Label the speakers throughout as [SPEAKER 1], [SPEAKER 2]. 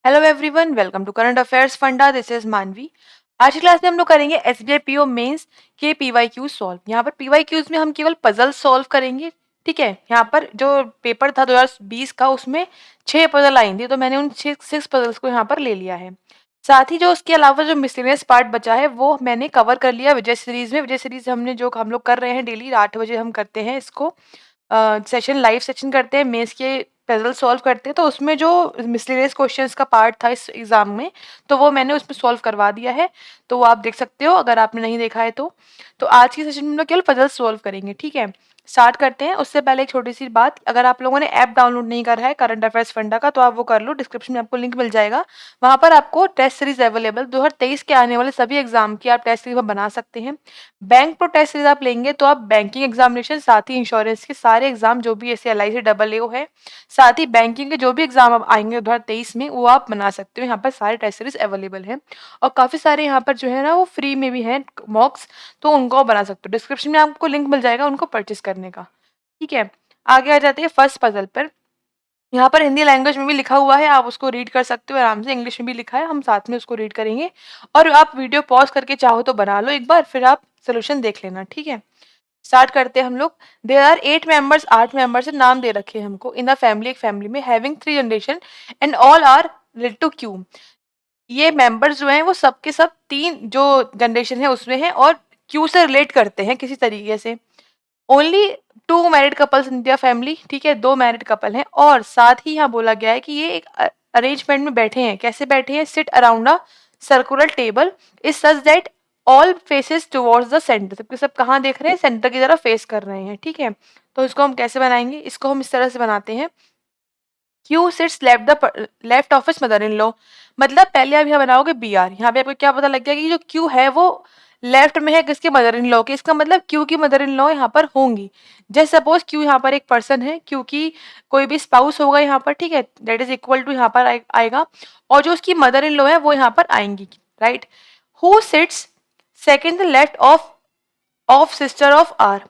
[SPEAKER 1] Hello everyone, welcome to current affairs funda. This is Manavi. आज की class में हम लोग करेंगे एसबीआई पीओ मेंस के पीवाई क्यू सॉल्व। यहाँ पर पीवाई क्यूज में हम केवल पजल सॉल्व करेंगे। ठीक है, यहाँ पर जो पेपर था 2020 का, उसमें 6 पजल आई थी, तो मैंने उन 6 पजल्स को यहाँ पर ले लिया है। साथ ही जो उसके अलावा जो मिसलेनियस पार्ट बचा है वो मैंने कवर कर लिया विजय सीरीज में। विजय सीरीज हमने जो हम लोग कर रहे हैं, डेली 8 बजे हम करते हैं इसको। सेशन लाइव सेशन करते हैं, मेंस के पजल सॉल्व करते हैं, तो उसमें जो मिसलेनियस क्वेश्चंस का पार्ट था इस एग्जाम में, तो वो मैंने उसमें सॉल्व करवा दिया है। तो वो आप देख सकते हो अगर आपने नहीं देखा है तो आज की सेशन में हम लोग केवल पजल सॉल्व करेंगे। ठीक है, स्टार्ट करते हैं। उससे पहले एक छोटी सी बात, अगर आप लोगों ने ऐप डाउनलोड नहीं करा है करंट अफेयर्स फंडा का, तो आप वो कर लो। डिस्क्रिप्शन में आपको लिंक मिल जाएगा, वहां पर आपको टेस्ट सीरीज अवेलेबल 2023 के आने वाले सभी एग्जाम की आप टेस्ट सीरीज बना सकते हैं। बैंक प्रो टेस्ट सीरीज आप लेंगे तो आप बैंकिंग एग्जामिनेशन, साथ ही इंश्योरेंस के सारे एग्जाम जो भी ऐसे LIC डबल ए है, साथ ही बैंकिंग के जो भी एग्जाम अब आएंगे 2023 में, वो आप बना सकते हो। यहाँ पर सारे टेस्ट सीरीज अवेलेबल हैं और काफ़ी सारे यहाँ पर जो है ना वो फ्री में भी हैं मॉक्स, तो उनको आप बना सकते हो। डिस्क्रिप्शन में आपको लिंक मिल जाएगा उनको परचेस करने का। ठीक है, आगे आ जाते हैं फर्स्ट पजल पर। यहाँ पर हिंदी लैंग्वेज में भी लिखा हुआ है, आप उसको रीड कर सकते हो आराम से। इंग्लिश में भी लिखा है, हम साथ में उसको रीड करेंगे। और आप वीडियो पॉज करके चाहो तो बना लो एक बार, फिर आप सोल्यूशन देख लेना। ठीक है, स्टार्ट करते हैं हम लोग। देयर आर 8 मेंबर्स, 8 मेंबर्स से नाम दे रखे हैं हमको इन द फैमिली, एक फैमिली में, having 3 generation and all are related to Q. ये मेंबर्स जो हैं वो सबके सब 3 जो जनरेशन है उसमें है और क्यू से रिलेट करते हैं किसी तरीके से। Only 2 married couples in their family. ठीक है, 2 मैरिड कपल हैं और साथ ही यहाँ बोला गया है कि ये एक अरेंजमेंट में बैठे हैं। कैसे बैठे हैं? Seat around a circular table is such that all faces towards the centre. सबके सब कहाँ देख रहे हैं? सेंटर की तरफ फेस कर रहे हैं। ठीक है, तो इसको हम कैसे बनाएंगे? इसको हम इस तरह से बनाते हैं। Q sits left of his mother in law. मतलब पहले आप यहाँ बनाओगे BR, यहाँ पे आपको क्या पता लग गया कि जो क्यू है वो लेफ्ट में है किसके? मदर इन लॉ के। इसका मतलब क्यू की मदर इन लॉ यहाँ पर होंगी। जैसे सपोज क्यू यहाँ पर एक पर्सन है, क्यू की कोई भी स्पाउस होगा यहाँ पर। ठीक है, दैट इज इक्वल टू यहाँ पर आएगा और जो उसकी मदर इन लॉ है वो यहाँ पर आएंगी। Right, who sits second left of of sister of R.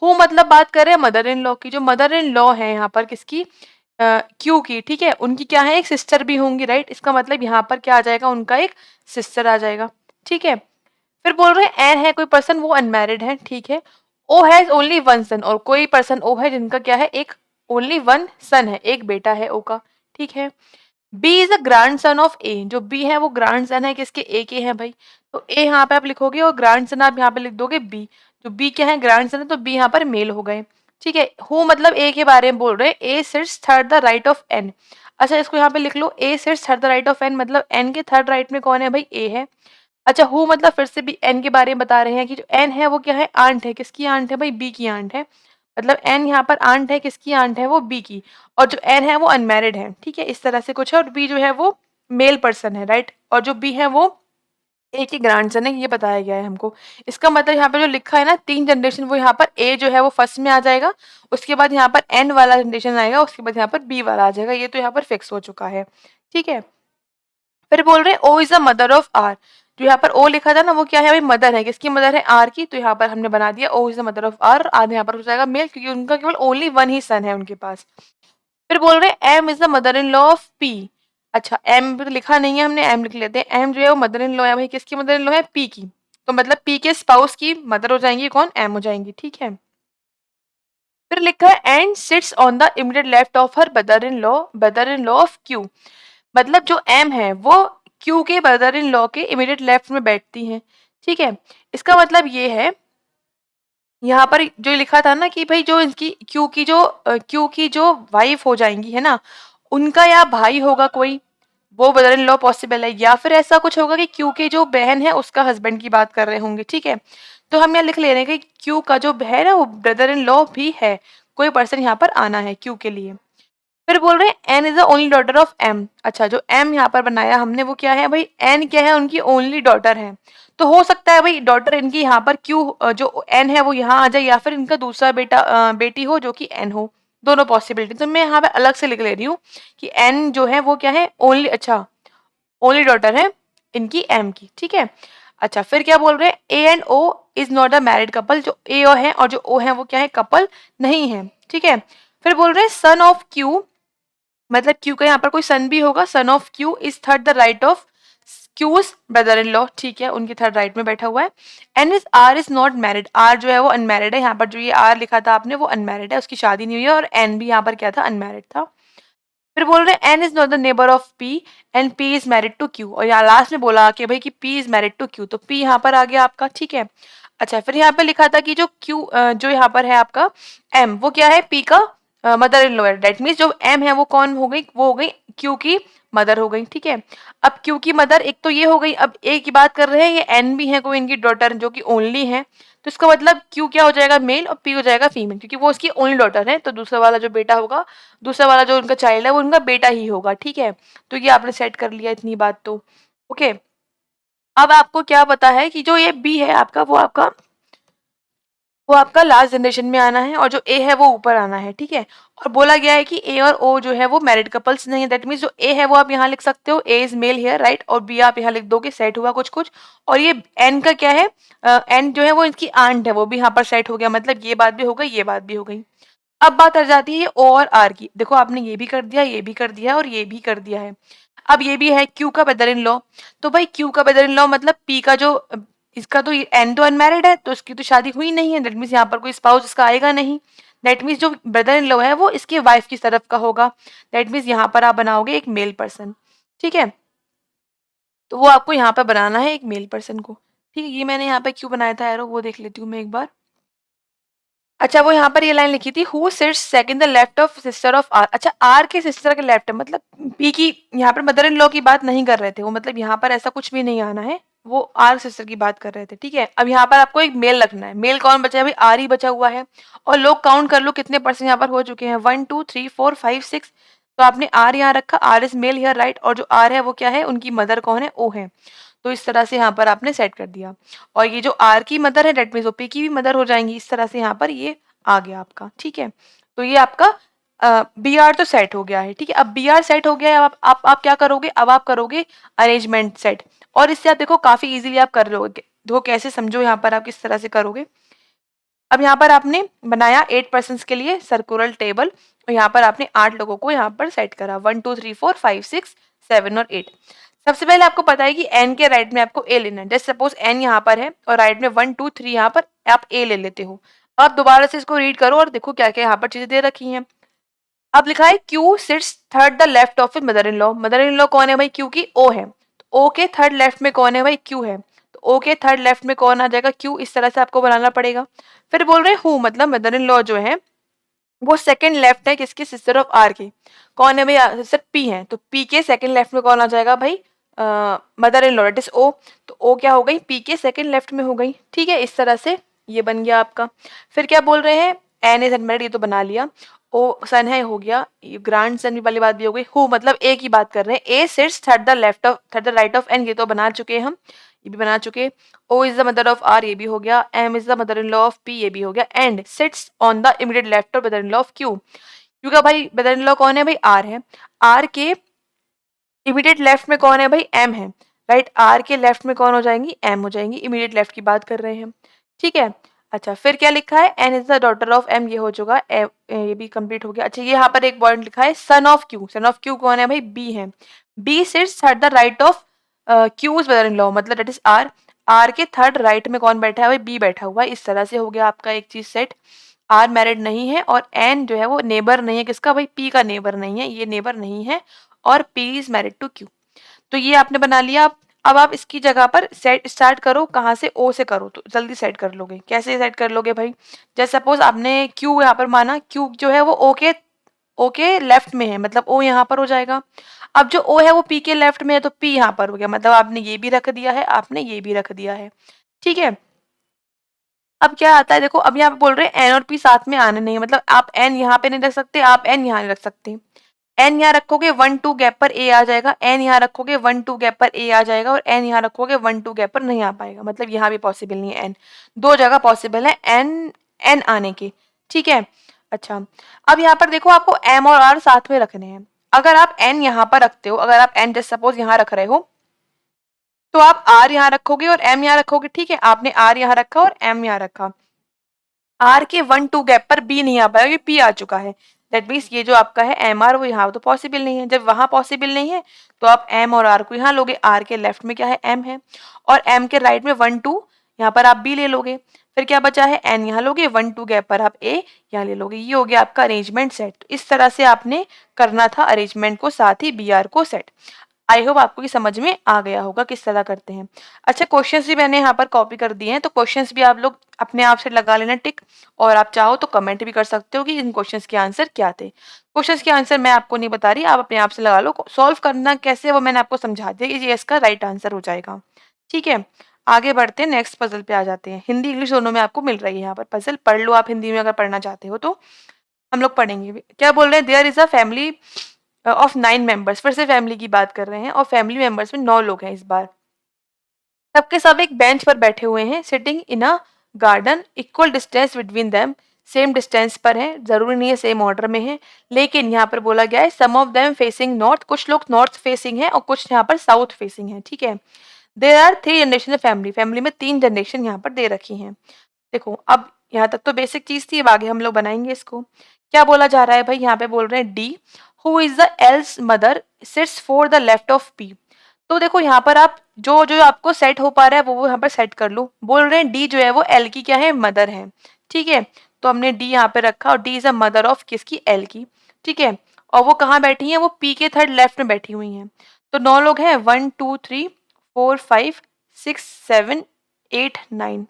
[SPEAKER 1] Who मतलब बात कर रहे हैं मदर इन लॉ की। जो मदर इन लॉ है यहाँ पर किसकी? क्यू की। ठीक है, उनकी क्या है? एक सिस्टर भी होंगी। राइट, इसका मतलब यहाँ पर क्या आ जाएगा? उनका एक सिस्टर आ जाएगा। ठीक है, फिर बोल रहे हैं एन है कोई पर्सन, वो अनमैरिड है। ठीक है, ओ हैज ओनली वन सन, और कोई पर्सन ओ है जिनका क्या है? एक ओनली वन सन है, एक बेटा है ओ का। ठीक है, B is a grandson of A. जो बी है वो ग्रैंड सन है किसके? ए के हैं भाई। तो ए यहाँ पे आप लिखोगे और ग्रैंड सन आप यहाँ पे लिख दोगे बी। जो बी क्या है? ग्रैंड सन है, तो बी यहाँ पर मेल हो गए। ठीक है, हु मतलब ए के बारे में बोल रहे हैं। A sits third the right of N. अच्छा, इसको यहाँ पे लिख लो, A sits third the right of N, मतलब एन के थर्ड राइट में कौन है भाई? ए है। अच्छा, हु मतलब फिर से भी एन के बारे में बता रहे हैं कि जो एन है वो क्या है? आंट है। किसकी आंट है भाई? बी की आंट है। मतलब एन यहाँ पर आंट है, किसकी आंट है? वो बी की। और जो एन है वो अनमैरिड है। ठीक है, इस तरह से कुछ है। और बी जो है वो मेल पर्सन है। राइट, और जो बी है वो ए की ग्रैंडसन है, ये बताया गया है हमको। इसका मतलब यहाँ पे जो लिखा है ना 3 जनरेशन, वो यहाँ पर ए जो है वो फर्स्ट में आ जाएगा, उसके बाद यहाँ पर एन वाला जनरेशन आएगा, उसके बाद यहाँ पर बी वाला आ जाएगा। ये तो यहाँ पर फिक्स हो चुका है। ठीक है, फिर बोल रहे हैं O is the mother of R. जो यहाँ पर ओ लिखा था ना वो क्या है भाई? मदर है। किसकी मदर है? आर की। तो यहाँ पर हमने बना दिया O is the mother of R. R यहाँ पर हो जाएगा मेल, क्योंकि उनका केवल ओनली वन ही सन है उनके पास। फिर बोल रहे हैं M is the mother in law of P. अच्छा, एम तो लिखा नहीं है हमने, एम लिख लेते हैं। एम जो है वो मदर इन लॉ है भाई, किसकी मदर इन लॉ है? पी की। तो मतलब पी के स्पाउस की मदर हो जाएंगी कौन? एम हो जाएंगी। ठीक है, फिर लिखा है and sits on the immediate left of her mother in law of Q. मतलब जो एम है वो क्यू के मदर इन लॉ के इमीडिएट लेफ्ट में बैठती हैं। ठीक है, इसका मतलब ये है, यहाँ पर जो लिखा था ना कि भाई जो इनकी क्यू की जो वाइफ हो जाएंगी है ना, उनका या भाई होगा कोई, वो मदर इन लॉ पॉसिबल है, या फिर ऐसा कुछ होगा कि क्यू की जो बहन है उसका हस्बैंड की बात कर रहे होंगे। ठीक है, तो हम यहाँ लिख ले रहे हैं कि क्यू का जो है ना वो ब्रदर इन लॉ भी है, कोई पर्सन यहाँ पर आना है क्यू के लिए। फिर बोल रहे हैं N is the only daughter of M. अच्छा, जो एम यहाँ पर बनाया हमने वो क्या है भाई? एन क्या है? उनकी ओनली डॉटर है। तो हो सकता है भाई डॉटर इनकी यहाँ पर क्यू जो एन है वो यहाँ आ जाए, या फिर इनका दूसरा बेटी हो जो कि एन हो। दोनों पॉसिबिलिटी। तो मैं यहाँ पे अलग से लिख ले रही हूँ कि एन जो है वो क्या है? ओनली, अच्छा, ओनली डॉटर है इनकी एम की। ठीक है, अच्छा, फिर क्या बोल रहे हैं? A and O is not a married couple. जो ए ओ है और जो ओ है वो क्या है? कपल नहीं है। ठीक है, फिर बोल रहे हैं सन ऑफ क्यू मतलब क्यू का यहाँ पर कोई सन भी होगा, son of Q is third the right of Q's brother in law, ठीक है, उनकी थर्ड राइट में बैठा हुआ है। And is R is not married, R जो है वो अनमैरिड है, यहाँ पर जो ये आर लिखा था आपने वो अनमैरिड है, उसकी शादी नहीं हुई है, और एन भी यहाँ पर क्या था, अनमैरिड था। फिर बोल रहे हैं N is not the neighbour of P and P is married to Q, और यहाँ लास्ट में बोला कि भाई कि P is married to Q, तो पी यहाँ पर आ गया आपका, ठीक है। अच्छा, फिर यहाँ पे लिखा था कि जो क्यू जो यहाँ पर है आपका एम, वो क्या है, पी का मदर इन लॉ है, दैट मीन्स जो एम है वो कौन हो गई, वो हो गई क्यू की मदर हो गई, ठीक है। अब क्यू की मदर एक तो ये हो गई, अब ए की बात कर रहे हैं, ये एन भी है कोई इनकी डॉटर जो कि ओनली है, तो इसका मतलब क्यू क्या हो जाएगा, मेल, और पी हो जाएगा फीमेल, क्योंकि वो उसकी ओनली डॉटर है, तो दूसरा वाला जो बेटा होगा, दूसरा वाला जो उनका चाइल्ड है वो उनका बेटा ही होगा, ठीक है। तो ये आपने सेट कर लिया इतनी बात तो, ओके। अब आपको क्या पता है कि जो ये बी है आपका, वो आपका लास्ट जनरेशन में आना है, और जो ए है वो ऊपर आना है, ठीक है। और बोला गया है कि ए और ओ जो है वो मैरिड कपल्स नहीं है, दैट मीन्स जो ए है वो आप यहाँ लिख सकते हो, ए इज मेल हियर, राइट, और बी आप यहाँ लिख दोगे, सेट हुआ कुछ कुछ। और ये एन का क्या है, एन जो है वो इसकी आंट है, वो भी यहाँ पर सेट हो गया, मतलब ये बात भी हो गई, ये बात भी हो गई। अब बात आ जाती है ओ और आर की, देखो आपने ये भी कर दिया, ये भी कर दिया, और ये भी कर दिया है। अब ये भी है क्यू का ब्रदर इन लॉ, तो भाई क्यू का ब्रदर इन लॉ मतलब पी का जो इसका तो एन तो अनमैरिड है, तो इसकी तो शादी हुई नहीं है, दैट मीन्स यहाँ पर कोई स्पाउस इसका आएगा नहीं, दैट मीन्स जो ब्रदर इन लॉ है वो इसकी वाइफ की तरफ का होगा, दैट मीन्स यहाँ पर आप बनाओगे एक मेल पर्सन, ठीक है। तो वो आपको यहाँ पर बनाना है एक मेल पर्सन को, ठीक है। ये मैंने यहाँ पे क्यों बनाया था एरो, वो देख लेती हूँ मैं एक बार। अच्छा, वो यहाँ पर ये लाइन लिखी थी, who sits second the left of sister of R, अच्छा आर के सिस्टर के लेफ्ट है, मतलब पी की, यहाँ पर मदर इन लॉ की बात नहीं कर रहे थे वो, मतलब यहाँ पर ऐसा कुछ भी नहीं आना है, वो आर सिस्टर की बात कर रहे थे, ठीक है। अब यहाँ पर आपको एक मेल रखना है, मेल कौन बचा है भाई, आर ही बचा हुआ है, और लोग काउंट कर लो कितने परसेंट यहाँ पर हो चुके हैं, 1 2 3 4 5 6, तो आपने आर यहाँ रखा, R is male here, right, और जो आर है वो क्या है, उनकी मदर कौन है, ओ है, तो इस तरह से यहाँ पर आपने सेट कर दिया। और ये जो आर की मदर है डेट मीन्स वो पी की भी मदर हो जाएंगी, इस तरह से यहाँ पर ये आ गया आपका, ठीक है। तो ये आपका बी आर तो सेट हो गया है, ठीक है। अब बी आर सेट हो गया है, अब आप क्या करोगे, अब आप करोगे अरेंजमेंट सेट, और इससे आप देखो काफी इजीली आप कर लोगे, देखो कैसे, समझो यहाँ पर आप किस तरह से करोगे। अब यहाँ पर आपने बनाया 8 पर्सन के लिए सर्कुलर टेबल, और यहाँ पर आपने 8 लोगों को यहाँ पर सेट करा, 1 2 3 4 5 6 7 और 8। सबसे पहले आपको पता है कि एन के राइट में आपको ए लेना है, जैसे सपोज एन यहाँ पर है और राइट में 1 2 3 यहाँ पर आप ए ले लेते हो। अब दोबारा से इसको रीड करो और देखो क्या क्या यहाँ पर चीजें दे रखी हैं। अब लिखा है Q seats third the left of mother in law, mother in law कौन है भाई, क्यू की ओ है, तो ओ के थर्ड लेफ्ट में कौन है भाई, क्यू है, तो ओ के थर्ड लेफ्ट में कौन आ जाएगा, क्यू, इस तरह से आपको बनाना पड़ेगा। फिर बोल रहे हैं हु, मतलब मदर इन लॉ जो है वो सेकंड लेफ्ट है किसके, सिस्टर ऑफ आर के, कौन है भाई, सिस्टर पी है, तो पी के सेकंड लेफ्ट में कौन आ जाएगा भाई, mother in law date is O, तो ओ क्या हो गई, पी के सेकंड लेफ्ट में हो गई, ठीक है, इस तरह से ये बन गया आपका। फिर क्या बोल रहे हैं, एन इज अनमैरिड, ये तो बना लिया, ओ सन है हो गया, ये ग्रैंड सन वाली बात भी हो गई, हु मतलब ए की बात कर रहे हैं, A sits third the left of third the right of N, ये तो बना चुके हैं हम, ये भी बना चुके। O is the mother of R, ये भी हो गया, M is the mother in law of P, ये भी हो गया, and sits on the immediate left of mother in law of Q, Q का भाई मदर इन लॉ कौन है भाई, आर है, आर के इमीडिएट लेफ्ट में कौन है भाई, एम है, राइट, आर के लेफ्ट में कौन हो जाएंगी, एम हो जाएंगी, इमीडिएट लेफ्ट की बात कर रहे हैं, ठीक है। अच्छा, फिर क्या लिखा है, N is the daughter of M, ये हो चुका, ये भी कंप्लीट हो गया। अच्छा, ये यहाँ पर एक पॉइंट लिखा है son of Q, son of Q कौन है भाई, बी है, B sits third the right of Q's mother in law, मतलब दैट इज आर, आर के थर्ड राइट में कौन बैठा है भाई, बी बैठा हुआ है, इस तरह से हो गया आपका एक चीज सेट। आर मैरिड नहीं है और एन जो है वो नेबर नहीं है, किसका भाई, पी का नेबर नहीं है, ये नेबर नहीं है, और P is married to Q, तो ये आपने बना लिया। अब आप इसकी जगह पर सेट स्टार्ट करो, कहाँ से, ओ से करो, तो जल्दी सेट कर लोगे, कैसे सेट कर लोगे भाई, जैसे सपोज आपने क्यू यहाँ पर माना, क्यू जो है वो ओ के लेफ्ट में है, मतलब ओ यहाँ पर हो जाएगा। अब जो ओ है वो पी के लेफ्ट में है, तो पी यहाँ पर हो गया, मतलब आपने ये भी रख दिया है, आपने ये भी रख दिया है, ठीक है। अब क्या आता है देखो, अब यहाँ पे बोल रहे हैं एन और पी साथ में आने नहीं, मतलब आप एन यहाँ पे नहीं रख सकते, आप एन यहाँ नहीं रख सकते, एन यहाँ रखोगे 1 2 गैप पर ए आ जाएगा, एन यहाँ रखोगे 1 2 गैप पर ए आ जाएगा, और एन यहाँ रखोगे 1 2 गैप पर नहीं आ पाएगा, मतलब यहाँ भी पॉसिबल नहीं है, एन दो जगह पॉसिबल है एन एन आने की, ठीक है। अच्छा, अब यहाँ पर देखो आपको एम और आर साथ में रखने हैं, अगर आप एन यहाँ पर रखते हो, अगर आप एन जस्ट सपोज यहाँ रख रहे हो, तो आप आर यहाँ रखोगे और एम यहाँ रखोगे, ठीक है, आपने आर यहाँ रखा और एम यहाँ रखा, आर के 1 2 गैप पर बी नहीं आ पाएगा, ये पी आ चुका है, दैट मीन्स ये जो आपका है एम आर वो यहाँ तो पॉसिबल नहीं है। जब वहां पॉसिबल नहीं है तो आप एम और आर को यहाँ लोगे। आर के लेफ्ट में क्या है, एम है, और एम के राइट में 1 2, यहाँ पर आप बी ले लोगे। फिर क्या बचा है, एन यहाँ लोगे, 1 2 गैप पर आप ए यहाँ ले लोगे। ये हो गया आपका अरेंजमेंट सेट। इस तरह से आपने करना था अरेंजमेंट को, साथ ही बी आर को सेट। आई होप आपको ये समझ में आ गया होगा किस तरह करते हैं। अच्छा, क्वेश्चंस भी मैंने यहाँ पर कॉपी कर दिए हैं, तो क्वेश्चंस भी आप लोग अपने आप से लगा लेना टिक, और आप चाहो तो कमेंट भी कर सकते हो कि इन क्वेश्चंस के आंसर क्या थे। क्वेश्चंस के आंसर मैं आपको नहीं बता रही, आप अपने आप से लगा लो। सॉल्व करना कैसे वो मैंने आपको समझा दिया, ये इसका राइट आंसर हो जाएगा। ठीक है, आगे बढ़ते हैं, नेक्स्ट पजल पे आ जाते हैं। हिंदी इंग्लिश दोनों में आपको मिल रही है यहाँ पर पजल, पढ़ लो आप हिंदी में अगर पढ़ना चाहते हो तो। हम लोग पढ़ेंगे भी। क्या बोल रहे हैं, there is a family of 9 members. फिर से फैमिली की बात कर रहे हैं, और फैमिली मेंबर्स में 9 लोग हैं इस बार। सबके सब एक बेंच पर बैठे हुए हैं, sitting in a garden, equal distance between them, same distance पर है, जरूरी नहीं है सेम ऑर्डर में है, लेकिन यहाँ पर बोला गया है सम ऑफ देम फेसिंग नॉर्थ, कुछ लोग नॉर्थ फेसिंग है और कुछ यहाँ पर साउथ फेसिंग है। ठीक है, there are 3 generation family, family में 3 जनरेशन यहाँ पर दे रखी हैं। देखो अब यहाँ तक तो बेसिक चीज थी, अब आगे हम लोग बनाएंगे इसको। क्या बोला जा रहा है भाई, यहाँ पे बोल रहे हैं D, who is the else mother sits for the left of P. तो देखो यहाँ पर आप जो जो आपको सेट हो पा रहा है वो यहाँ पर सेट कर लो। बोल रहे हैं डी जो है वो एल की क्या है, मदर है। ठीक है, तो हमने डी यहाँ पे रखा, और D is a mother of किसकी, एल की। ठीक है, और वो कहाँ बैठी है, वो पी के थर्ड लेफ्ट में बैठी हुई हैं। तो 9 लोग हैं, 1 2 3 4 5 6 7 8 9।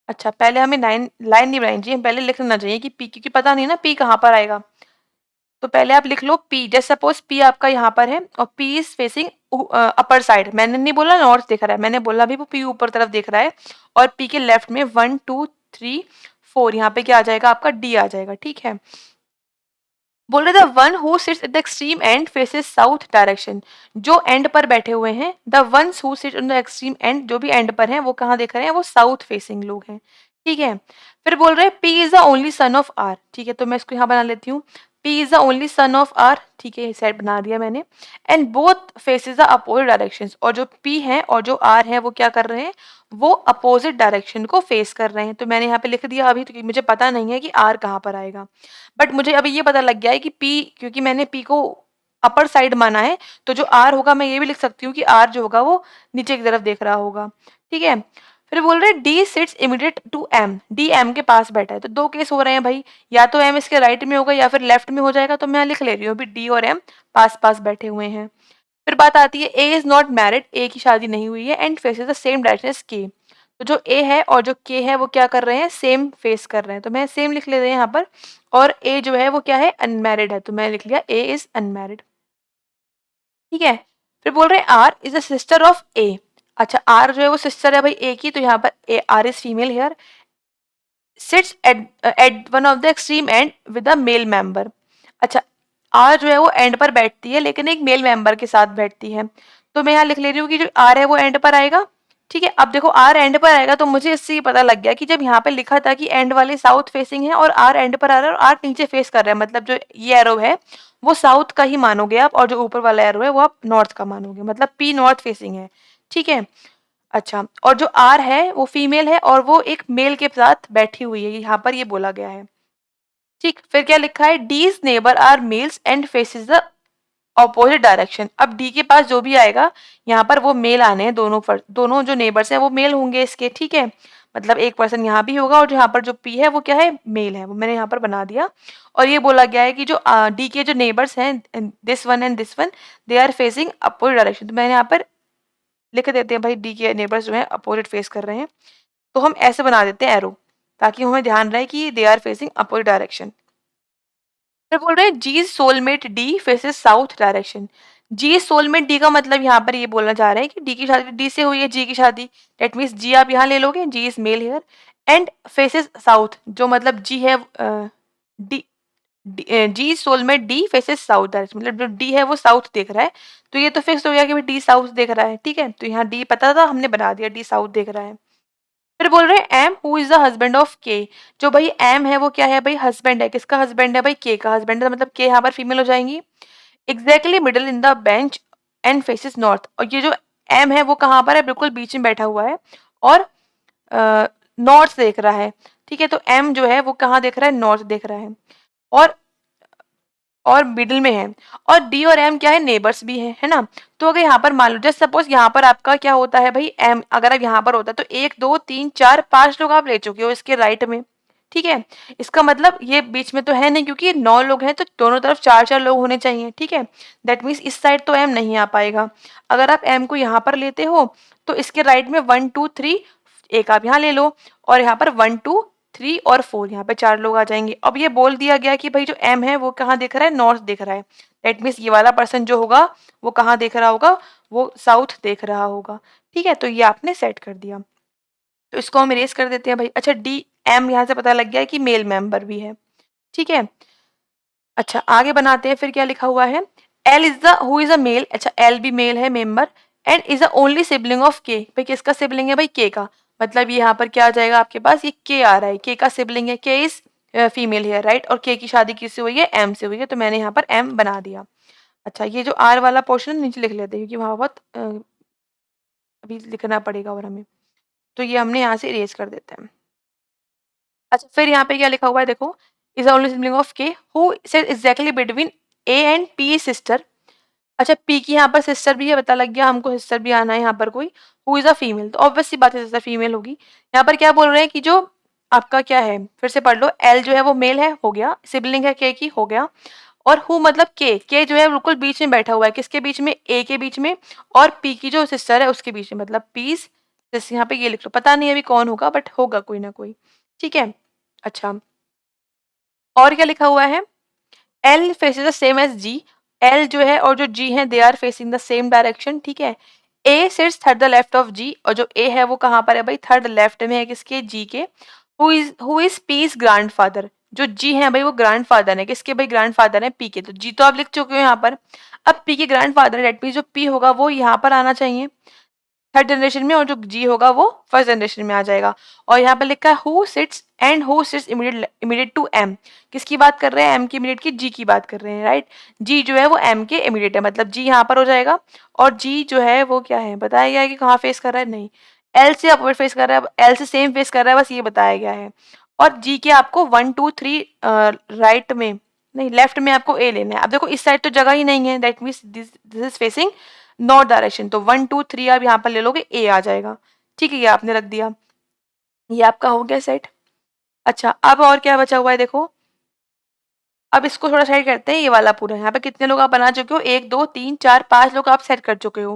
[SPEAKER 1] अच्छा, पहले हमें 9 लाइन नहीं बनानी चाहिए, पहले लिख लेना चाहिए कि पी, क्योंकि पता नहीं ना पी कहाँ पर आएगा। तो पहले आप लिख लो पी, जैसे सपोज पी आपका यहाँ पर है और P is facing upper side. मैंने नहीं बोला नॉर्थ दिख रहा है, मैंने बोला भी वो पी ऊपर तरफ देख रहा है, और पी के लेफ्ट में 1 2 3 4 यहाँ पे क्या आ जाएगा आपका, डी आ जाएगा। ठीक है, बोल रहे the one who sits at the extreme and faces south direction, जो एंड पर बैठे हुए हैं, the ones who sit on the extreme and, जो भी एंड पर हैं वो कहाँ देख रहे हैं, वो साउथ फेसिंग लोग हैं। ठीक है, फिर बोल रहे हैं P is the only son of R. ठीक है, तो मैं इसको यहाँ बना लेती हूँ, P is the only son of R. ठीक है, सेट बना दिया मैंने। And both faces the opposite direction, और जो पी है और जो आर है वो क्या कर रहे हैं, वो अपोजिट डायरेक्शन को फेस कर रहे हैं। तो मैंने यहाँ पे लिख दिया अभी, तो मुझे पता नहीं है कि आर कहाँ पर आएगा, बट मुझे अभी ये पता लग गया है कि पी, क्योंकि मैंने पी को अपर साइड माना है, तो जो आर होगा मैं ये भी लिख सकती हूँ कि आर जो होगा वो नीचे की तरफ देख रहा होगा। ठीक है, फिर बोल रहे हैं D sits immediate to M, D M के पास बैठा है। तो 2 केस हो रहे हैं भाई, या तो एम इसके राइट में होगा या फिर लेफ्ट में हो जाएगा, तो मैं लिख ले रही हूँ अभी डी और एम पास पास बैठे हुए हैं। फिर बात आती है A is not married, A की शादी नहीं हुई है, and faces the same direction as K. तो जो ए है और जो के है वो क्या कर रहे हैं, सेम फेस कर रहे हैं, तो मैं सेम लिख ले रही हूँ यहाँ पर। और ए जो है वो क्या है, अनमैरिड है, तो मैं लिख लिया ए इज अनमैरिड। ठीक है, फिर बोल रहे हैं R is the sister of A. अच्छा, आर जो है वो सिस्टर है भाई ए की, तो यहाँ पर A R is female here, sits at one of the extreme end with a male member. अच्छा, आर जो है वो एंड पर बैठती है लेकिन एक मेल मेंबर के साथ बैठती है, तो मैं यहाँ लिख ले रही हूँ कि जो आर है वो एंड पर आएगा। ठीक है, अब देखो आर एंड पर आएगा, तो मुझे इससे ये पता लग गया कि जब यहाँ पे लिखा था कि एंड वाले साउथ फेसिंग है और आर एंड पर आ रहा है और आर नीचे फेस कर रहा है, मतलब जो ये एरो है वो साउथ का ही मानोगे आप, और जो ऊपर वाला एरो है वो आप नॉर्थ का मानोगे, मतलब पी नॉर्थ फेसिंग है। ठीक है, अच्छा, और जो आर है वो फीमेल है और वो एक मेल के साथ बैठी हुई है, यहाँ पर ये बोला गया है। ठीक, फिर क्या लिखा है, D's neighbour are males and faces the opposite direction. अब डी के पास जो भी आएगा यहाँ पर वो मेल आने हैं, दोनों जो नेबर्स हैं वो मेल होंगे इसके। ठीक है, मतलब एक पर्सन यहाँ भी होगा, और यहाँ पर जो पी है वो क्या है, मेल है, वो मैंने यहाँ पर बना दिया। और ये बोला गया है कि जो डी के जो नेबर्स हैं, this one and this one, they are facing opposite direction, तो मैंने यहाँ पर लिख देते हैं भाई डी के नेबर्स जो है अपोजिट फेस कर रहे हैं, तो हम ऐसे बना देते हैं एरो, ताकि हमें ध्यान रहे कि they are facing opposite direction. फिर बोल रहे हैं G soulmate D faces south direction. G soulmate D का मतलब यहाँ पर ये बोलना चाह रहे हैं कि डी की शादी डी से हुई है, जी की शादी, दैट मीन्स जी आप यहाँ ले लोगे, G is male here and faces south, जो मतलब जी है D, G soulmate D faces south direction, मतलब जो डी है वो साउथ देख रहा है, तो ये तो फिक्स हो गया कि भाई डी साउथ देख रहा है। ठीक है, तो यहाँ डी पता था, हमने बना दिया डी साउथ देख रहा है। फिर बोल रहे हैं M who is the husband of K, जो भाई एम है वो क्या है भाई, हस्बैंड है, किसका हस्बैंड है भाई, के का हस्बैंड है, मतलब के यहाँ पर फीमेल हो जाएंगी। Exactly middle in the bench and faces north, और ये जो एम है वो कहाँ पर है, बिल्कुल बीच में बैठा हुआ है और नॉर्थ देख रहा है। ठीक है, तो एम जो है वो कहाँ देख रहा है, नॉर्थ देख रहा है, और और मिडिल में है, और डी और एम क्या है, नेबर्स भी है ना। तो अगर यहाँ पर मान लो जस्ट सपोज यहाँ पर आपका क्या होता है भाई, एम अगर आप यहाँ पर होता है तो 1 2 3 4 5 लोग आप ले चुके हो इसके राइट में, ठीक है। इसका मतलब ये बीच में तो है नहीं, क्योंकि 9 लोग हैं तो दोनों तरफ 4 4 लोग होने चाहिए, ठीक है। दैट मीन्स इस साइड तो एम नहीं आ पाएगा। अगर आप एम को यहाँ पर लेते हो तो इसके राइट में 1 2 3, एक आप यहाँ ले लो, और यहाँ पर 1 2 3 और 4, यहाँ पे 4 लोग आ जाएंगे। अब ये बोल दिया गया कि भाई जो एम है वो कहाँ दिख रहा है, नॉर्थ दिख रहा है। दैट मीन्स ये वाला पर्सन जो होगा वो कहाँ देख रहा होगा, वो साउथ देख रहा होगा, ठीक है। तो ये आपने सेट कर दिया, तो इसको हम इरेज कर देते हैं भाई। अच्छा, डी एम यहाँ से पता लग गया है कि मेल मेंबर भी है, ठीक है। अच्छा, आगे बनाते हैं, फिर क्या लिखा हुआ है, L is the who is a male, अच्छा एल भी मेल है member, and is the only sibling of K, भाई किसका सिबलिंग है भाई, के का। मतलब ये यहाँ पर क्या आ जाएगा आपके पास, ये के आ रहा है, के का सिबलिंग है, के इज फीमेल है राइट, और के की शादी किससे हुई है, एम से हुई है, तो मैंने यहाँ पर एम बना दिया। अच्छा, ये जो आर वाला पोर्शन नीचे लिख लेते हैं, क्योंकि वहाँ बहुत अभी लिखना पड़ेगा और हमें, तो ये हमने यहाँ से इरेज कर देते हैं। अच्छा, फिर यहाँ पे क्या लिखा हुआ है देखो, इज ओनली सिबलिंग ऑफ के who sit exactly between A and P sister. अच्छा, पी की यहाँ पर सिस्टर भी है, पता लग गया हमको, सिस्टर भी आना है यहाँ पर कोई, हु इज अ फीमेल, तो ऑब्वियस सी बात है सिस्टर फीमेल होगी। यहाँ पर क्या बोल रहे हैं कि जो आपका क्या है, फिर से पढ़ लो, एल जो है वो मेल है, हो गया, सिबलिंग है के की, हो गया, और हु मतलब के जो है बिल्कुल बीच में बैठा हुआ है, किसके बीच में, ए के बीच में, और पी की जो सिस्टर है उसके बीच में, मतलब पीस, जैसे यहाँ पे ये लिख लो, पता नहीं अभी कौन होगा बट होगा कोई ना कोई, ठीक है। अच्छा, और क्या लिखा हुआ है, L faces the same as G, L जो है और जो जी है they are facing the same direction, ठीक है। A sits third the left of G, और जो ए है वो कहाँ पर है भाई, थर्ड लेफ्ट में है किसके, जी के। हु इज पीस ग्रैंडफादर, जो जी है भाई वो ग्रैंडफादर है किसके भाई, ग्रैंडफादर है पी के, तो जी तो आप लिख चुके हो यहाँ पर। अब पी के ग्रैंडफादर डेट मीन्स जो पी होगा वो यहाँ पर आना चाहिए थर्ड जनरेशन में, और जो जी होगा वो फर्स्ट जनरेशन में आ जाएगा। और यहाँ पे लिखा है who sits and who sits immediate to M, किसकी बात कर रहे हैं, एम की इमीडिएट की, जी की बात कर रहे हैं राइट। जी जो है वो एम के इमीडिएट है, मतलब जी यहाँ पर हो जाएगा, और जी जो है वो क्या है बताया गया है कि कहाँ फेस कर रहा है, नहीं, एल से अपवर्ड फेस कर रहा है, एल से सेम फेस कर रहा है, बस ये बताया गया है। और जी के आपको 1 2 3 राइट में, नहीं लेफ्ट में आपको ए लेना है। अब देखो इस साइड तो जगह ही नहीं है, that means this is facing north direction, तो 1 2 3 आप यहाँ पर ले लोगे, ए आ जाएगा, ठीक है, ये आपने रख दिया, ये आपका हो गया सेट। अच्छा, अब और क्या बचा हुआ है देखो, अब इसको थोड़ा साइड करते हैं, ये वाला पूरा यहाँ पे कितने लोग आप बना चुके हो, 1 2 3 4 5 लोग आप सेट कर चुके हो।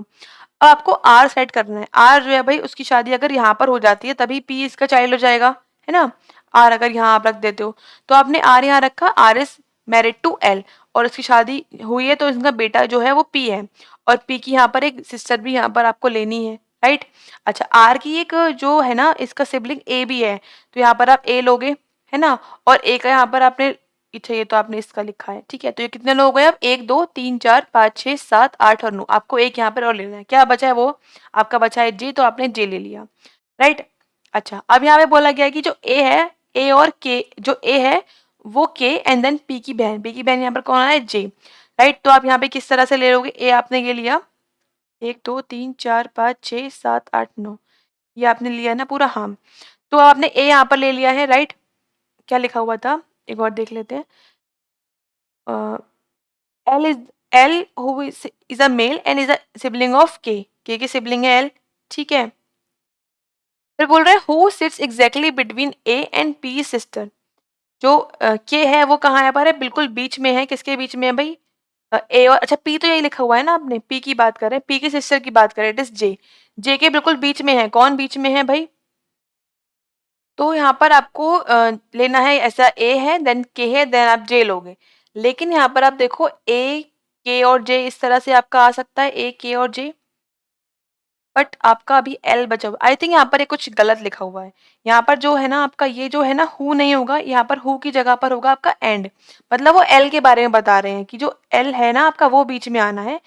[SPEAKER 1] अब आपको आर सेट करना है, आर जो है भाई उसकी शादी अगर यहाँ पर हो जाती है तभी पी इसका चाइल्ड हो जाएगा, है ना। आर अगर यहाँ आप रख देते हो तो आपने आर यहाँ रखा, R is married to L, और इसकी शादी हुई है तो इसका बेटा जो है वो पी है, और पी की यहाँ पर एक सिस्टर भी यहाँ पर आपको लेनी है राइट। अच्छा, आर की एक जो है ना इसका सिबलिंग ए भी है, तो यहाँ पर आप ए लोगे, है ना, और ए का यहाँ पर आपने, अच्छा ये तो आपने इसका लिखा है, ठीक है। तो ये कितने लोग गए अब, 1 2 3 4 5 6 7 8 और 9, आपको एक यहाँ पर और लेना है, क्या बचा है वो आपका बचा है जे, तो आपने जे ले लिया राइट। अच्छा, अब यहाँ पे बोला गया है कि जो ए है, ए और के, जो ए है वो के एंड देन पी की बहन, पी की बहन यहाँ पर कौन है, जे राइट। तो आप यहाँ पे किस तरह से ले लोगे, ए आपने ये लिया, 1 2 3 4 5 6 7 8 9, ये आपने लिया ना पूरा, हाँ। तो आपने ए यहाँ पर ले लिया है राइट, क्या लिखा हुआ था एक और देख लेते हैं, L is L who is a male and is a sibling of के की सिबलिंग है एल, ठीक है। फिर बोल रहे हैं who sits exactly between A and P sister, जो के है वो कहाँ है पर है, बिल्कुल बीच में है, किसके बीच में है भाई, ए और, अच्छा पी तो यही लिखा हुआ है ना, आपने पी की बात कर रहे हैं, पी की सिस्टर की बात कर रहे हैं, इट इज जे, जे के बिल्कुल बीच में है, कौन बीच में है भाई, तो यहाँ पर आपको लेना है, ऐसा ए है देन के है देन आप जे लोगे, लेकिन यहाँ पर आप देखो ए के और जे इस तरह से आपका आ सकता है, ए के और जे, बट आपका अभी एल बचा हुआ, आई थिंक यहाँ पर ये कुछ गलत लिखा हुआ है। यहाँ पर जो है ना आपका ये जो है ना हु नहीं होगा, यहाँ पर हु की जगह पर होगा आपका एंड, मतलब वो एल के बारे में बता रहे हैं कि जो एल है ना आपका वो बीच में आना है,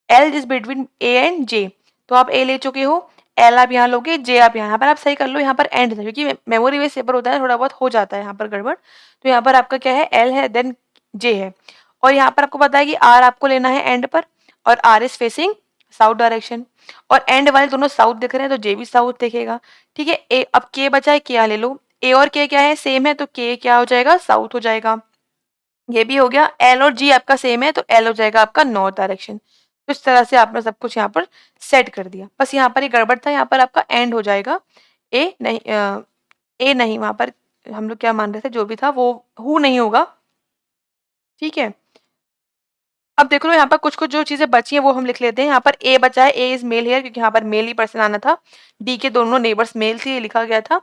[SPEAKER 1] L is between A and J, तो आप ए ले चुके हो, एल आप यहाँ लोगे, जे आप यहाँ पर आप सही कर लो, यहाँ पर एंड था क्योंकि मेमोरी बेस पेपर होता है थोड़ा बहुत हो जाता है यहाँ पर गड़बड़, तो यहाँ पर आपका क्या है, एल है देन जे है, और यहाँ पर आपको पता है कि आर आपको लेना है एंड पर, और R is facing south direction, और एंड वाले दोनों साउथ दिख रहे हैं तो जे भी साउथ दिखेगा, ठीक है। ए अब के बचा है, के यहाँ ले लो, ए और के क्या है सेम है तो के क्या हो जाएगा, साउथ हो जाएगा, ये भी हो गया। एल और जी आपका सेम है तो एल हो जाएगा आपका नॉर्थ डायरेक्शन। तो इस तरह से आपने सब कुछ यहाँ पर सेट कर दिया। बस यहाँ पर ये गड़बड़ था, यहाँ पर आपका एंड हो जाएगा। ए नहीं ए नहीं, वहाँ पर हम लोग क्या मान रहे थे, जो भी था वो हु नहीं होगा, ठीक है। अब देख लो यहाँ पर कुछ-कुछ जो चीज़ें बची हैं वो हम लिख लेते हैं। यहाँ पर ए बचा है, ए इज़ मेल हियर, क्योंकि यहाँ पर मेल ही पर्सन आना था। डी के दोनों नेबर्स मेल थे, ये लिखा गया था।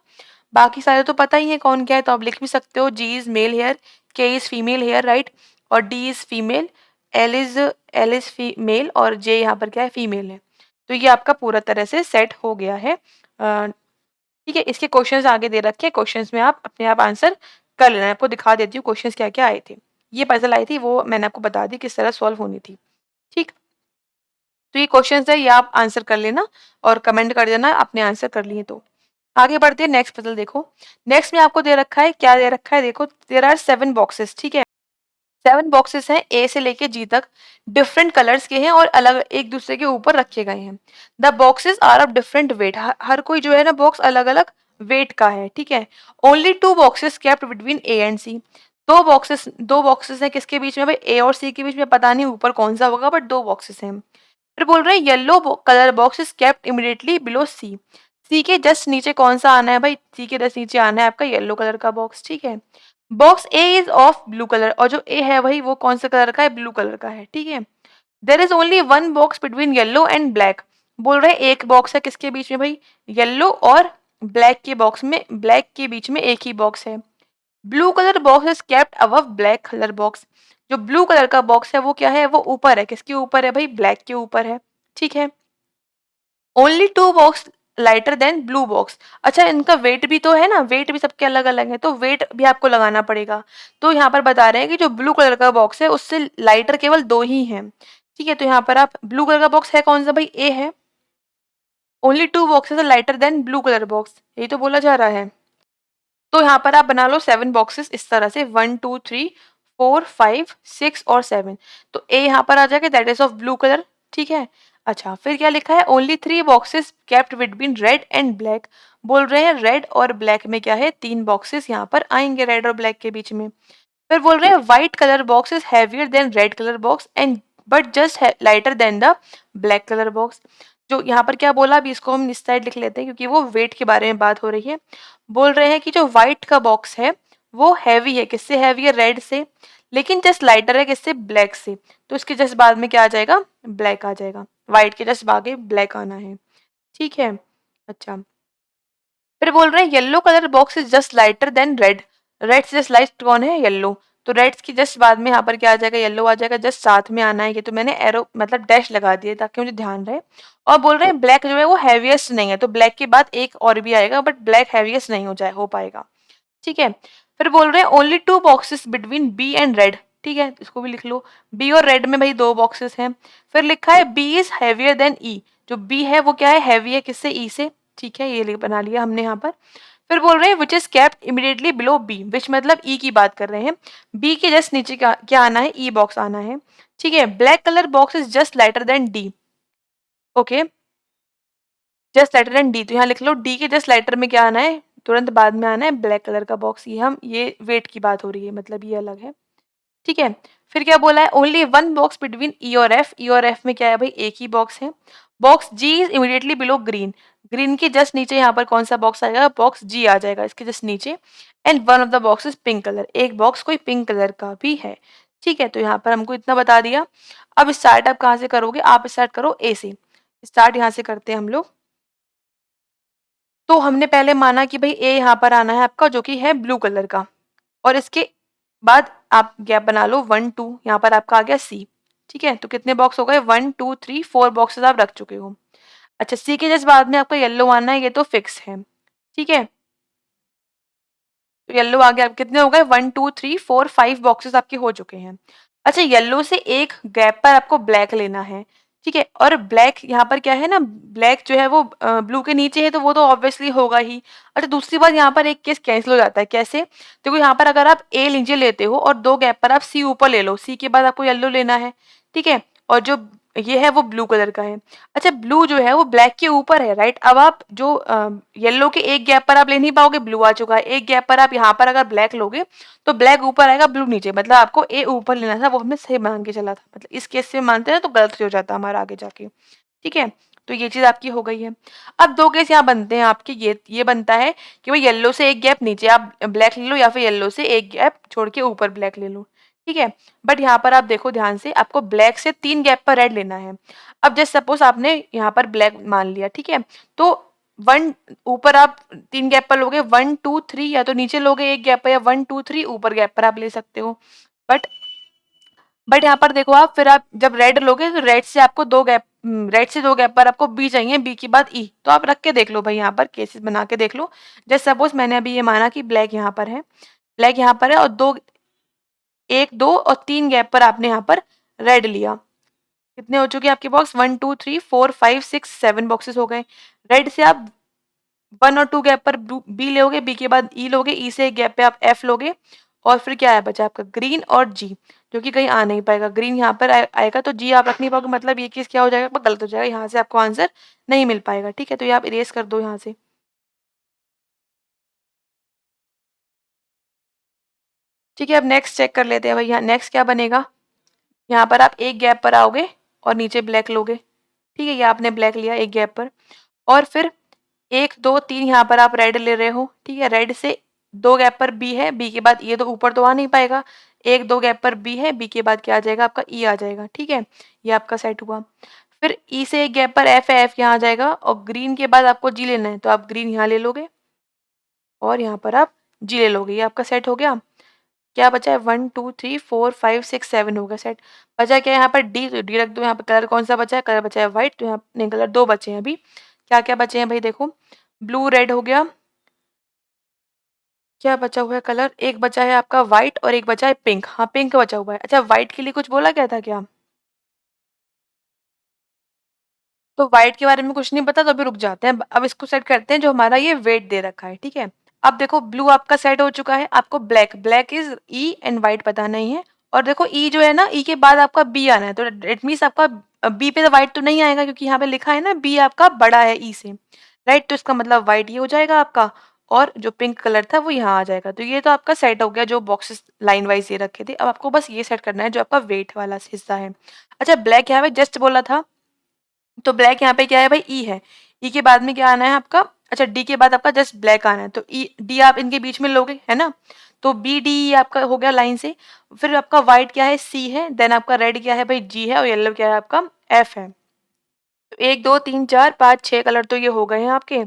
[SPEAKER 1] बाकी सारे तो पता ही है कौन क्या है, तो आप लिख भी सकते हो। जी इज़ मेल हियर, के इज़ फीमेल हियर, राइट? और D is female, L is female और जे यहाँ पर क्या है, फीमेल है। तो ये आपका पूरा तरह से सेट हो गया है। ठीक है, इसके क्वेश्चंस आगे दे रखे हैं, क्वेश्चंस में आप अपने आप आंसर कर लेना। आपको दिखा देती हूँ क्वेश्चंस क्या-क्या आए थे। ये पज़ल आई थी, वो मैंने आपको बता दी किस तरह सॉल्व होनी थी। ठीक? तो ये क्वेश्चंस है, ये आप आंसर कर लेना और कमेंट कर देना आपने आंसर कर लिए तो। आगे बढ़ते हैं, नेक्स्ट पज़ल देखो। नेक्स्ट में आपको दे रखा है, क्या दे रखा है देखो, देयर आर 7 बॉक्सेस, ठीक है? 7 बॉक्सेस हैं, ए से लेके जी तक, डिफरेंट कलर्स के हैं और अलग एक दूसरे के ऊपर रखे गए हैं। The boxes are of different weight, हर कोई जो है ना बॉक्स अलग-अलग वेट का है, ठीक है? Only 2 boxes kept between A and C. 2 boxes हैं किसके बीच में भाई, ए और सी के बीच में, पता नहीं ऊपर कौन सा होगा बट 2 बॉक्सेस हैं। फिर बोल रहे हैं yellow colour box is kept immediately below C. C के जस्ट नीचे कौन सा आना है भाई, सी के जस्ट नीचे आना है आपका येलो कलर का बॉक्स, ठीक है। Box A is of blue colour, और जो ए है भाई वो कौन सा कलर का है, ब्लू कलर का है, ठीक है। There is only one box between yellow and black. बोल रहे हैं एक बॉक्स है किसके बीच में भाई, येलो और ब्लैक के बॉक्स में, ब्लैक के बीच में एक ही बॉक्स है। Blue colour box is kept above black colour box. जो ब्लू कलर का बॉक्स है वो क्या है, वो ऊपर है, किसके ऊपर है भाई, ब्लैक के ऊपर है, ठीक है। Only 2 box lighter than blue box. अच्छा, इनका वेट भी तो है ना, वेट भी सबके अलग-अलग है, तो वेट भी आपको लगाना पड़ेगा। तो यहाँ पर बता रहे हैं कि जो ब्लू कलर का बॉक्स है उससे लाइटर केवल 2 ही हैं। ठीक है, तो यहाँ पर आप ब्लू कलर का बॉक्स है कौन-सा भाई, ए है। Only 2 boxes are lighter than blue colour box, यही तो बोला जा रहा है। तो यहाँ पर आप बना लो 7 बॉक्सेस इस तरह से, 1 2 3 4 5 6 और 7। तो ए यहाँ पर आ जाएगा, that is of blue colour, ठीक है। अच्छा, फिर क्या लिखा है, only 3 boxes kept between red and black. बोल रहे हैं रेड और ब्लैक में क्या है, 3 बॉक्सेस यहाँ पर आएंगे रेड और ब्लैक के बीच में। फिर बोल रहे हैं white colour box is heavier than red colour box and but just lighter than the black colour box. जो यहाँ पर क्या बोला, अभी इसको हम इस साइड लिख लेते हैं क्योंकि वो वेट के बारे में बात हो रही है। बोल रहे हैं कि जो व्हाइट का बॉक्स है वो हैवी है, किससे हैवी है, रेड से, लेकिन जस्ट लाइटर है किससे, ब्लैक से। तो इसके जस्ट बाद में क्या आ जाएगा, ब्लैक आ जाएगा। व्हाइट के जस्ट आगे ब्लैक आना है, ठीक है। अच्छा, फिर बोल रहे हैं yellow colour box is just lighter than red. Red से जस्ट लाइट कौन है, येलो। तो रेड की जस्ट बाद में यहाँ पर क्या आ जाएगा, येलो आ जाएगा, जस्ट साथ में आना है। ये तो मैंने एरो मतलब डैश लगा दिए ताकि मुझे ध्यान रहे। और बोल रहे हैं ब्लैक जो है वो हैवीएस्ट नहीं है, तो ब्लैक के बाद एक और भी आएगा बट ब्लैक हैवीएस्ट नहीं हो पाएगा, ठीक है। फिर बोल रहे हैं only 2 boxes between B and red, ठीक है, इसको भी लिख लो। बी और रेड में भाई 2 बॉक्सेस हैं। फिर लिखा है बी इज हैवियर देन ई। जो बी है वो क्या है, हैवी है किससे, ई से, ठीक है, ये बना लिया हमने यहाँ पर। फिर बोल रहे हैं which is kept immediately below B, which मतलब ई की बात कर रहे हैं। बी के जस्ट नीचे क्या आना है, ई बॉक्स आना है, ठीक है। Black colour box is just lighter than D, okay, just lighter than D. तो यहाँ लिख लो डी के जस्ट लाइटर में क्या आना है, तुरंत बाद में आना है ब्लैक कलर का बॉक्स। ये वेट की बात हो रही है, मतलब ये अलग है, ठीक है। फिर क्या बोला है, ओनली वन बॉक्स बिटवीन ई और एफ। ई और एफ में क्या है भाई, एक ही बॉक्स है। Box G is immediately below green. Green के जस्ट नीचे यहाँ पर कौन सा बॉक्स आएगा, बॉक्स जी आ जाएगा इसके जस्ट नीचे। And one of the box is pink colour, एक बॉक्स कोई पिंक कलर का भी है, ठीक है। तो यहाँ पर हमको इतना बता दिया। अब स्टार्ट आप कहाँ से करोगे, आप स्टार्ट करो ए से। स्टार्ट यहाँ से करते हैं हम लोग। तो हमने पहले माना कि भाई ए यहाँ पर आना है आपका, जो कि है ब्लू कलर का, और इसके बाद आप गैप बना लो 1 2, यहाँ पर आपका आ गया सी, ठीक है। तो कितने बॉक्स हो गए, 1 2 3 4 बॉक्सेस आप रख चुके हो। अच्छा, सी के जस्ट बाद में आपका येलो आना है, ये तो फिक्स है, ठीक है। तो येलो आ गया, अब कितने हो गए, 1 2 3 4 5 बॉक्सेस आपके हो चुके हैं। अच्छा, येलो से एक गैप पर आपको ब्लैक लेना है, ठीक है। और ब्लैक यहाँ पर क्या है ना, ब्लैक जो है वो ब्लू के नीचे है तो वो तो ऑब्वियसली होगा ही। अच्छा, दूसरी बात यहाँ पर एक केस कैंसिल हो जाता है, कैसे, देखो यहाँ पर अगर आप ए नीचे लेते हो और 2 गैप पर आप सी ऊपर ले लो, सी के बाद आपको येलो लेना है, ठीक है। और जो ये है वो ब्लू कलर का है। अच्छा ब्लू जो है वो ब्लैक के ऊपर है, राइट? अब आप जो येलो के एक गैप पर आप ले नहीं पाओगे, ब्लू आ चुका है। एक गैप पर आप यहाँ पर अगर ब्लैक लोगे तो ब्लैक ऊपर आएगा, ब्लू नीचे, मतलब आपको ए ऊपर लेना था, वो हमने सही मान के चला था। मतलब इस केस से मानते हैं तो गलत हो जाता हमारा आगे जाके, ठीक है? तो ये चीज़ आपकी हो गई है। अब 2 केस यहाँ बनते हैं आपके, ये बनता है कि भाई येलो से एक गैप नीचे आप ब्लैक ले लो या फिर येलो से एक गैप छोड़ के ऊपर ब्लैक ले लो, ठीक है? बट यहाँ पर आप देखो ध्यान से, आपको ब्लैक से 3 गैप पर रेड लेना है। अब जस्ट सपोज़ आपने यहाँ पर ब्लैक मान लिया, ठीक है? तो 1 ऊपर आप 3 गैप पर लोगे, 1, 2, 3 या तो नीचे लोगे 1 गैप पर, या 1, 2, 3 ऊपर गैप पर आप ले सकते हो। बट बट यहाँ पर देखो आप, फिर आप जब रेड लोगे तो रेड से आपको 2 गैप, रेड से 2 गैप पर आपको बी चाहिए, बी के बाद ई। तो आप रख के देख लो भाई, यहाँ पर केसेस बना के देख लो। जस्ट सपोज़ मैंने अभी ये माना कि ब्लैक यहाँ पर है, ब्लैक यहाँ पर है और 2, 1, 2 और 3 गैप पर आपने यहाँ पर रेड लिया। कितने हो चुके हैं आपके बॉक्स? 1, 2, 3, 4, 5, 6, 7 बॉक्सेस हो गए। रेड से आप 1 और 2 गैप पर बी लोगे, बी के बाद ई लोगे, ई से एक गैप पे आप एफ लोगे, और फिर क्या है बचा आपका? ग्रीन और जी, जो कि कहीं आ नहीं पाएगा। ग्रीन यहाँ पर आएगा तो जी आप रख नहीं पाओगे, मतलब ये केस क्या हो जाएगा? गलत हो जाएगा, यहाँ से आपको आंसर नहीं मिल पाएगा, ठीक है? तो ये आप इरेज कर दो यहाँ से। ठीक है, अब नेक्स्ट चेक कर लेते हैं भाई, यहाँ नेक्स्ट क्या बनेगा? यहाँ पर आप एक गैप पर आओगे और नीचे ब्लैक लोगे, ठीक है? ये आपने ब्लैक लिया एक गैप पर, और फिर 1, 2, 3 यहाँ पर आप रेड ले रहे हो, ठीक है? रेड से 2 गैप पर बी है, बी के बाद ये तो ऊपर तो आ नहीं पाएगा। 1, 2 गैप पर बी है, बी के बाद क्या आ जाएगा आपका? ई आ जाएगा, ठीक है? ये आपका सेट हुआ। फिर ई से एक गैप पर एफ है, एफ यहाँ आ जाएगा, और ग्रीन के बाद आपको जी लेना है, तो आप ग्रीन यहाँ ले लोगे और यहाँ पर आप जी ले लोगे। ये आपका सेट हो गया। क्या बचा है? 1, 2, 3, 4, 5, 6, 7 हो गया सेट। बचा क्या है यहाँ पर? डी, तो डी रख दो यहाँ पे। कलर कौन सा बचा है? कलर बचा है व्हाइट, तो यहाँ नहीं, कलर 2 बचे हैं अभी। क्या-क्या बचे हैं भाई देखो, ब्लू, रेड हो गया। क्या बचा हुआ है कलर? एक बचा है आपका व्हाइट और एक बचा है पिंक। हाँ, पिंक बचा हुआ है। अच्छा व्हाइट के लिए कुछ बोला गया था क्या? तो व्हाइट के बारे में कुछ नहीं पता तो अभी रुक जाते हैं। अब इसको सेट करते हैं जो हमारा ये वेट दे रखा है, ठीक है? अब देखो ब्लू आपका सेट हो चुका है, आपको black, black is E and white पता नहीं है। और देखो ई जो है ना, ई के बाद आपका बी आना है, तो इट मीन्स आपका बी पे तो व्हाइट तो नहीं आएगा, क्योंकि यहाँ पे लिखा है ना बी आपका बड़ा है ई से, राइट? तो इसका मतलब व्हाइट ये हो जाएगा आपका, और जो पिंक कलर था वो यहाँ आ जाएगा। तो ये तो आपका सेट हो गया जो बॉक्सेस लाइन वाइज ये रखे थे। अब आपको बस ये सेट करना है जो आपका वेट वाला हिस्सा है। अच्छा ब्लैक यहाँ पे जस्ट बोला था, तो ब्लैक यहाँ पे क्या है भाई? ई है। ई के बाद में क्या आना है आपका? अच्छा डी के बाद आपका जस्ट ब्लैक आना है, तो ई डी आप इनके बीच में लोगे, है ना? तो बी डी ई आपका हो गया लाइन से। फिर आपका व्हाइट क्या है? सी है। देन आपका रेड क्या है भाई? जी है। और येलो क्या है आपका? एफ है। तो 1, 2, 3, 4, 5, 6 कलर तो ये हो गए हैं आपके,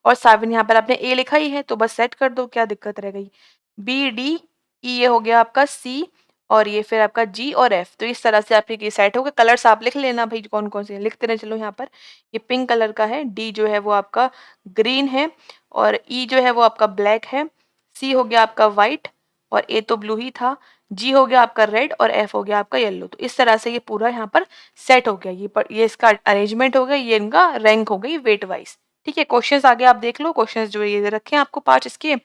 [SPEAKER 1] और 7 यहाँ पर आपने ए लिखा ही है, तो बस सेट कर दो, क्या दिक्कत रह गई? बी डी ई ये हो गया आपका सी, और ये फिर आपका जी और एफ। तो इस तरह से आपके ये सेट हो गए। कलर्स आप लिख लेना भाई कौन कौन से हैं, लिखते रहे चलो यहाँ पर। ये पिंक कलर का है, डी जो है वो आपका ग्रीन है, और ई जो है वो आपका ब्लैक है, सी हो गया आपका व्हाइट, और ए तो ब्लू ही था, जी हो गया आपका रेड, और एफ हो गया आपका येलो। तो इस तरह से ये पूरा यहाँ पर सेट हो गया। ये इसका अरेंजमेंट हो गया, ये इनका रैंक हो गई वेट वाइज, ठीक है? क्वेश्चंस आगे आप देख लो, क्वेश्चंस जो ये दे रखे हैं आपको 5 इसके,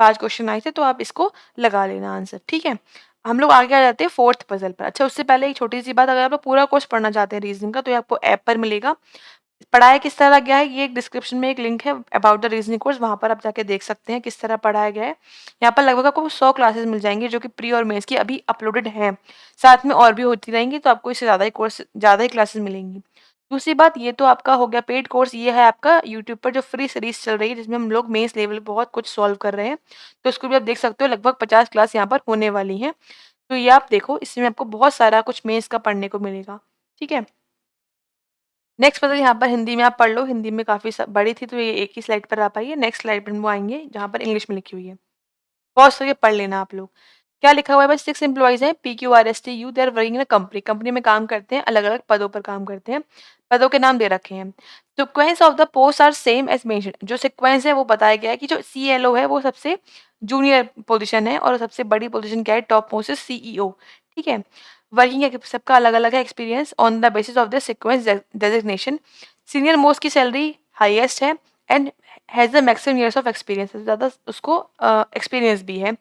[SPEAKER 1] 5 क्वेश्चन आए थे, तो आप इसको लगा लेना आंसर, ठीक है? हम लोग आगे आ जाते हैं 4th पजल पर। अच्छा उससे पहले एक छोटी सी बात, अगर आप लोग पूरा कोर्स पढ़ना चाहते हैं रीजनिंग का, तो ये आपको ऐप पर मिलेगा। पढ़ाया किस तरह गया है, ये एक डिस्क्रिप्शन में एक लिंक है अबाउट द रीजनिंग कोर्स, वहाँ पर आप जाके देख सकते हैं किस तरह पढ़ाया गया है। यहाँ पर लगभग आपको 100 क्लासेस मिल जाएंगी जो कि प्री और मेंस की अभी अपलोडेड हैं। साथ में और भी होती रहेंगी, तो आपको इससे ज़्यादा ही क्लासेस मिलेंगी। दूसरी बात, ये तो आपका हो गया पेड कोर्स, ये है आपका यूट्यूब पर जो फ्री सीरीज चल रही है, जिसमें हम लोग मेंस लेवल बहुत कुछ सॉल्व कर रहे हैं। तो इसको भी आप देख सकते हो, लगभग 50 क्लास यहाँ पर होने वाली हैं। तो ये आप देखो, इसमें आपको बहुत सारा कुछ मेंस का पढ़ने को मिलेगा, ठीक है? नेक्स्ट पजल यहाँ पर हिंदी में आप पढ़ लो, हिंदी में काफ़ी बड़ी थी, तो ये एक ही स्लाइड पर आ पाई है। नेक्स्ट स्लाइड पर हम वो आएँगे जहाँ पर इंग्लिश में लिखी हुई है। पॉज़ करके पढ़ लेना आप लोग। क्या लिखा हुआ है बस? 6 एम्प्लॉइज़ हैं, PQRSTU, they are working in a company. Company में काम करते हैं, अलग-अलग पदों पर काम करते हैं। पदों के नाम दे रखे हैं। Sequence of the post are same as mentioned. जो सीक्वेंस है वो बताया गया है कि जो CLO है वो सबसे जूनियर पोज़ीशन है, और सबसे बड़ी पोज़ीशन क्या है? टॉप मोस्ट इज़ CEO, ठीक है? वर्किंग है सबका अलग-अलग है experience on the basis of the sequence designation. Senior most की सैलरी हाईएस्ट है and has the maximum years of experience. सबसे ज़्यादा उसको एक्सपीरियंस भी है,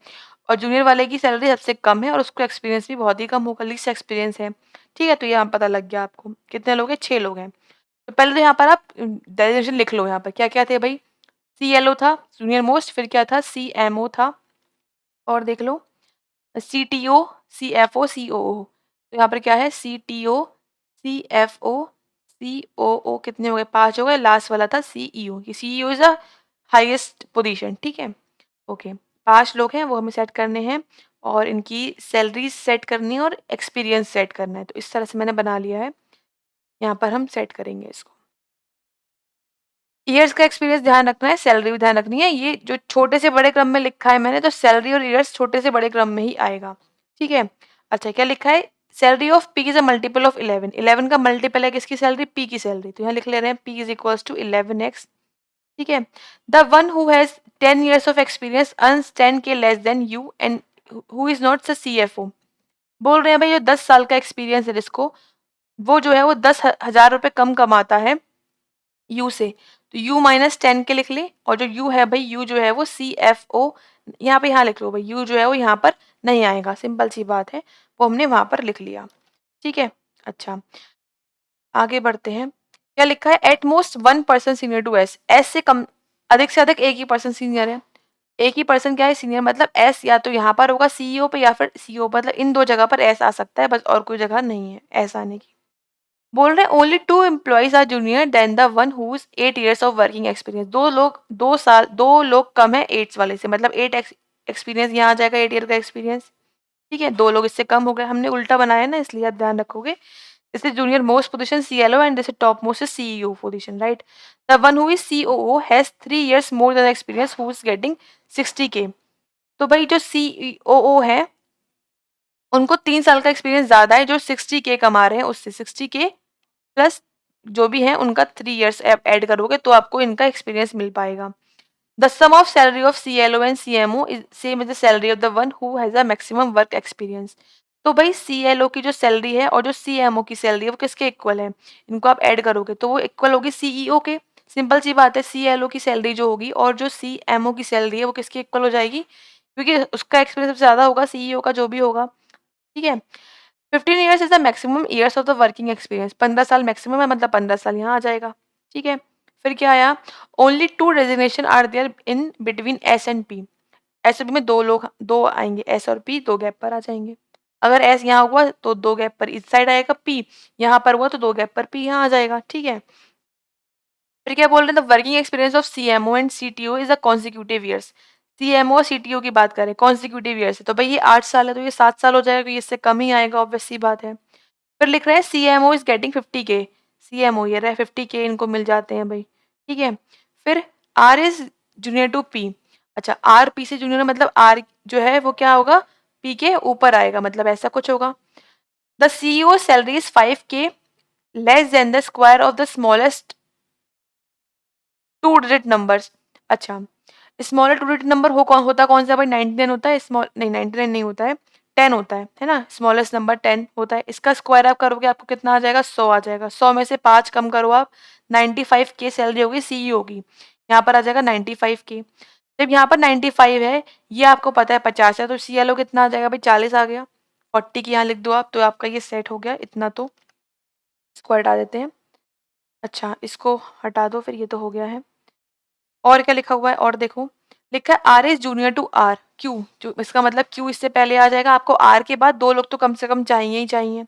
[SPEAKER 1] और जूनियर वाले की सैलरी सबसे कम है और उसको एक्सपीरियंस भी बहुत ही कम होगा, लीस्ट एक्सपीरियंस है, ठीक है, तो यहाँ पता लग गया आपको कितने लोग हैं, 6 लोग हैं। तो पहले तो यहाँ पर आप डेजिग्नेशन लिख लो। यहाँ पर क्या-क्या थे भई, सीएलओ था जूनियर मोस्ट, फिर क्या था, सीएमओ था, और देख लो सीटीओ, सीएफओ, सीओओ। तो यहाँ पर क्या है, सीटीओ, सीएफओ, सीओओ, कितने हो गए, 5 हो गए। लास्ट वाला था सीईओ। ये CEO is the highest position, ठीक है। ओके, 5 लोग हैं, वो हमें सेट करने हैं और इनकी सैलरी सेट करनी है और एक्सपीरियंस सेट करना है। तो इस तरह से मैंने बना लिया है। यहाँ पर हम सेट करेंगे इसको। ईयर्स का एक्सपीरियंस ध्यान रखना है, सैलरी भी ध्यान रखनी है। ये जो छोटे से बड़े क्रम में लिखा है मैंने, तो सैलरी और ईयर्स छोटे से बड़े क्रम में ही आएगा, ठीक है। अच्छा, क्या लिखा है, salary of P is a multiple of 11। 11 का मल्टीपल है किसकी सैलरी, पी की सैलरी। तो यहाँ लिख ले रहे हैं P is equals to 11x, ठीक है। The one who has 10 years of experience earns 10K less than you and who is not the CFO. बोल रहे हैं भाई जो 10 साल का एक्सपीरियंस है जिसको, वो जो है वो 10,000 रुपए कम कमाता है यू से। तो यू माइनस 10 के लिख ले, और जो यू है भाई, यू जो है वो सी एफ ओ, यहाँ पे यहाँ लिख लो भाई, यू जो है वो यहाँ पर नहीं आएगा, सिंपल सी बात है, वो हमने वहां पर लिख लिया, ठीक है। अच्छा, आगे बढ़ते हैं। क्या लिखा है, at most 1 person senior to S. S से कम, अधिक से अधिक एक ही पर्सन सीनियर है। एक ही पर्सन क्या है, सीनियर, मतलब एस या तो यहाँ पर होगा सीईओ पे या फिर सीओ, मतलब इन दो जगह पर एस आ सकता है बस, और कोई जगह नहीं है एस आने की। बोल रहे हैं only 2 employees are junior than the one whose 8 years of working experience. 2 लोग कम है 8 वाले से, मतलब 8 एक्सपीरियंस यहाँ आ जाएगा, 8 ईयर का एक्सपीरियंस, ठीक है। 2 लोग इससे कम हो गए, हमने उल्टा बनाया ना, इसलिए आप ध्यान रखोगे। This is junior most position CLO and this is top most is CEO position, right. The one who is COO has 3 years more than experience who is getting 60K। तो भाई जो सीईओ है उनको 3 साल का एक्सपीरियंस ज्यादा है, जो 60K कमा रहे हैं उससे 60K प्लस जो भी है उनका 3 ईयर्स ऐड करोगे तो आपको इनका एक्सपीरियंस मिल पाएगा। The sum of salary of CLO and CMO is same as the salary of the one who has a maximum work experience. तो भाई सीएलओ की जो सैलरी है और जो सीएमओ की सैलरी है वो किसके इक्वल है, इनको आप ऐड करोगे तो वो इक्वल होगी सीईओ के। सिंपल सी बात है, सीएलओ की सैलरी जो होगी और जो सीएमओ की सैलरी है वो किसके इक्वल हो जाएगी, क्योंकि उसका एक्सपीरियंस सबसे ज्यादा होगा सीईओ का जो भी होगा, ठीक है। 15 years is the maximum years of the working experience. 15 साल मैक्सिमम है, मतलब 15 साल यहाँ आ जाएगा, ठीक है। फिर क्या आया, only 2 resignation are there in between S and P. S और पी में 2 लोग, 2 आएंगे, एस और पी 2 गैप पर आ जाएंगे। अगर एस यहाँ हुआ तो 2 गैप पर इस साइड आएगा, पी यहाँ पर हुआ तो 2 गैप पर पी यहाँ आ जाएगा, ठीक है। फिर क्या बोल रहे हैं, the working experience of CMO and CTO is a consecutive years. CMO और सीटीओ की बात करें कॉन्सिक्यूटिव ईयर्स है तो भाई ये 8 साल है, तो ये 7 साल हो जाएगा, ये इससे कम ही आएगा, ऑब्वियस सी बात है। फिर लिख रहे हैं CMO is getting 50K। CMO ये रहे 50K इनको मिल जाते हैं भाई, ठीक है। फिर R is junior to P. अच्छा, आर पी से जूनियर मतलब आर जो है वो क्या होगा, पी के ऊपर आएगा, मतलब ऐसा कुछ होगा। The CEO salary is 5K less than the square of the smallest 2 digit numbers. अच्छा, स्मॉलर 2 डिजिट नंबर होता कौन सा भाई, 99 होता है, स्मॉल नहीं 99 नहीं होता है, 10 होता है ना, स्मॉलेस्ट नंबर 10 होता है। इसका स्क्वायर आप करोगे आपको कितना आ जाएगा, 100 आ जाएगा। 100 में से 5 कम करो आप, 95K सैलरी होगी सीईओ की, यहाँ पर आ जाएगा 95K। जब यहाँ पर 95 है, ये आपको पता है 50 है, तो सीएलओ कितना आ जाएगा भाई, 40 आ गया। 40 की यहाँ लिख दो आप, तो आपका ये सेट हो गया इतना, तो इसको हटा देते हैं। अच्छा, इसको हटा दो, फिर ये तो हो गया है। और क्या लिखा हुआ है, और देखो लिखा है R is junior to R Q, जो इसका मतलब क्यू इससे पहले आ जाएगा। आपको आर के बाद 2 लोग तो कम से कम चाहिए ही चाहिए।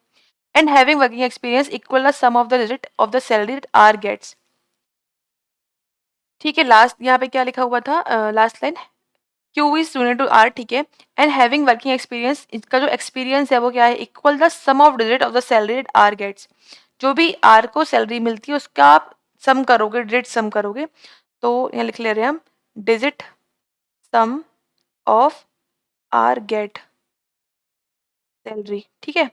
[SPEAKER 1] And having working experience equal the sum of the digit of the salary that R gets, ठीक है। लास्ट यहाँ पे क्या लिखा हुआ था, last line, Q is junior to R, ठीक है। एंड हैविंग वर्किंग एक्सपीरियंस, इसका जो एक्सपीरियंस है वो क्या है, equal the sum of digit of the salary that R gets. जो भी आर को सैलरी मिलती है उसका आप सम करोगे, डिजिट सम करोगे, तो यहाँ लिख ले रहे हैं हम, digit sum of R get salary, ठीक है।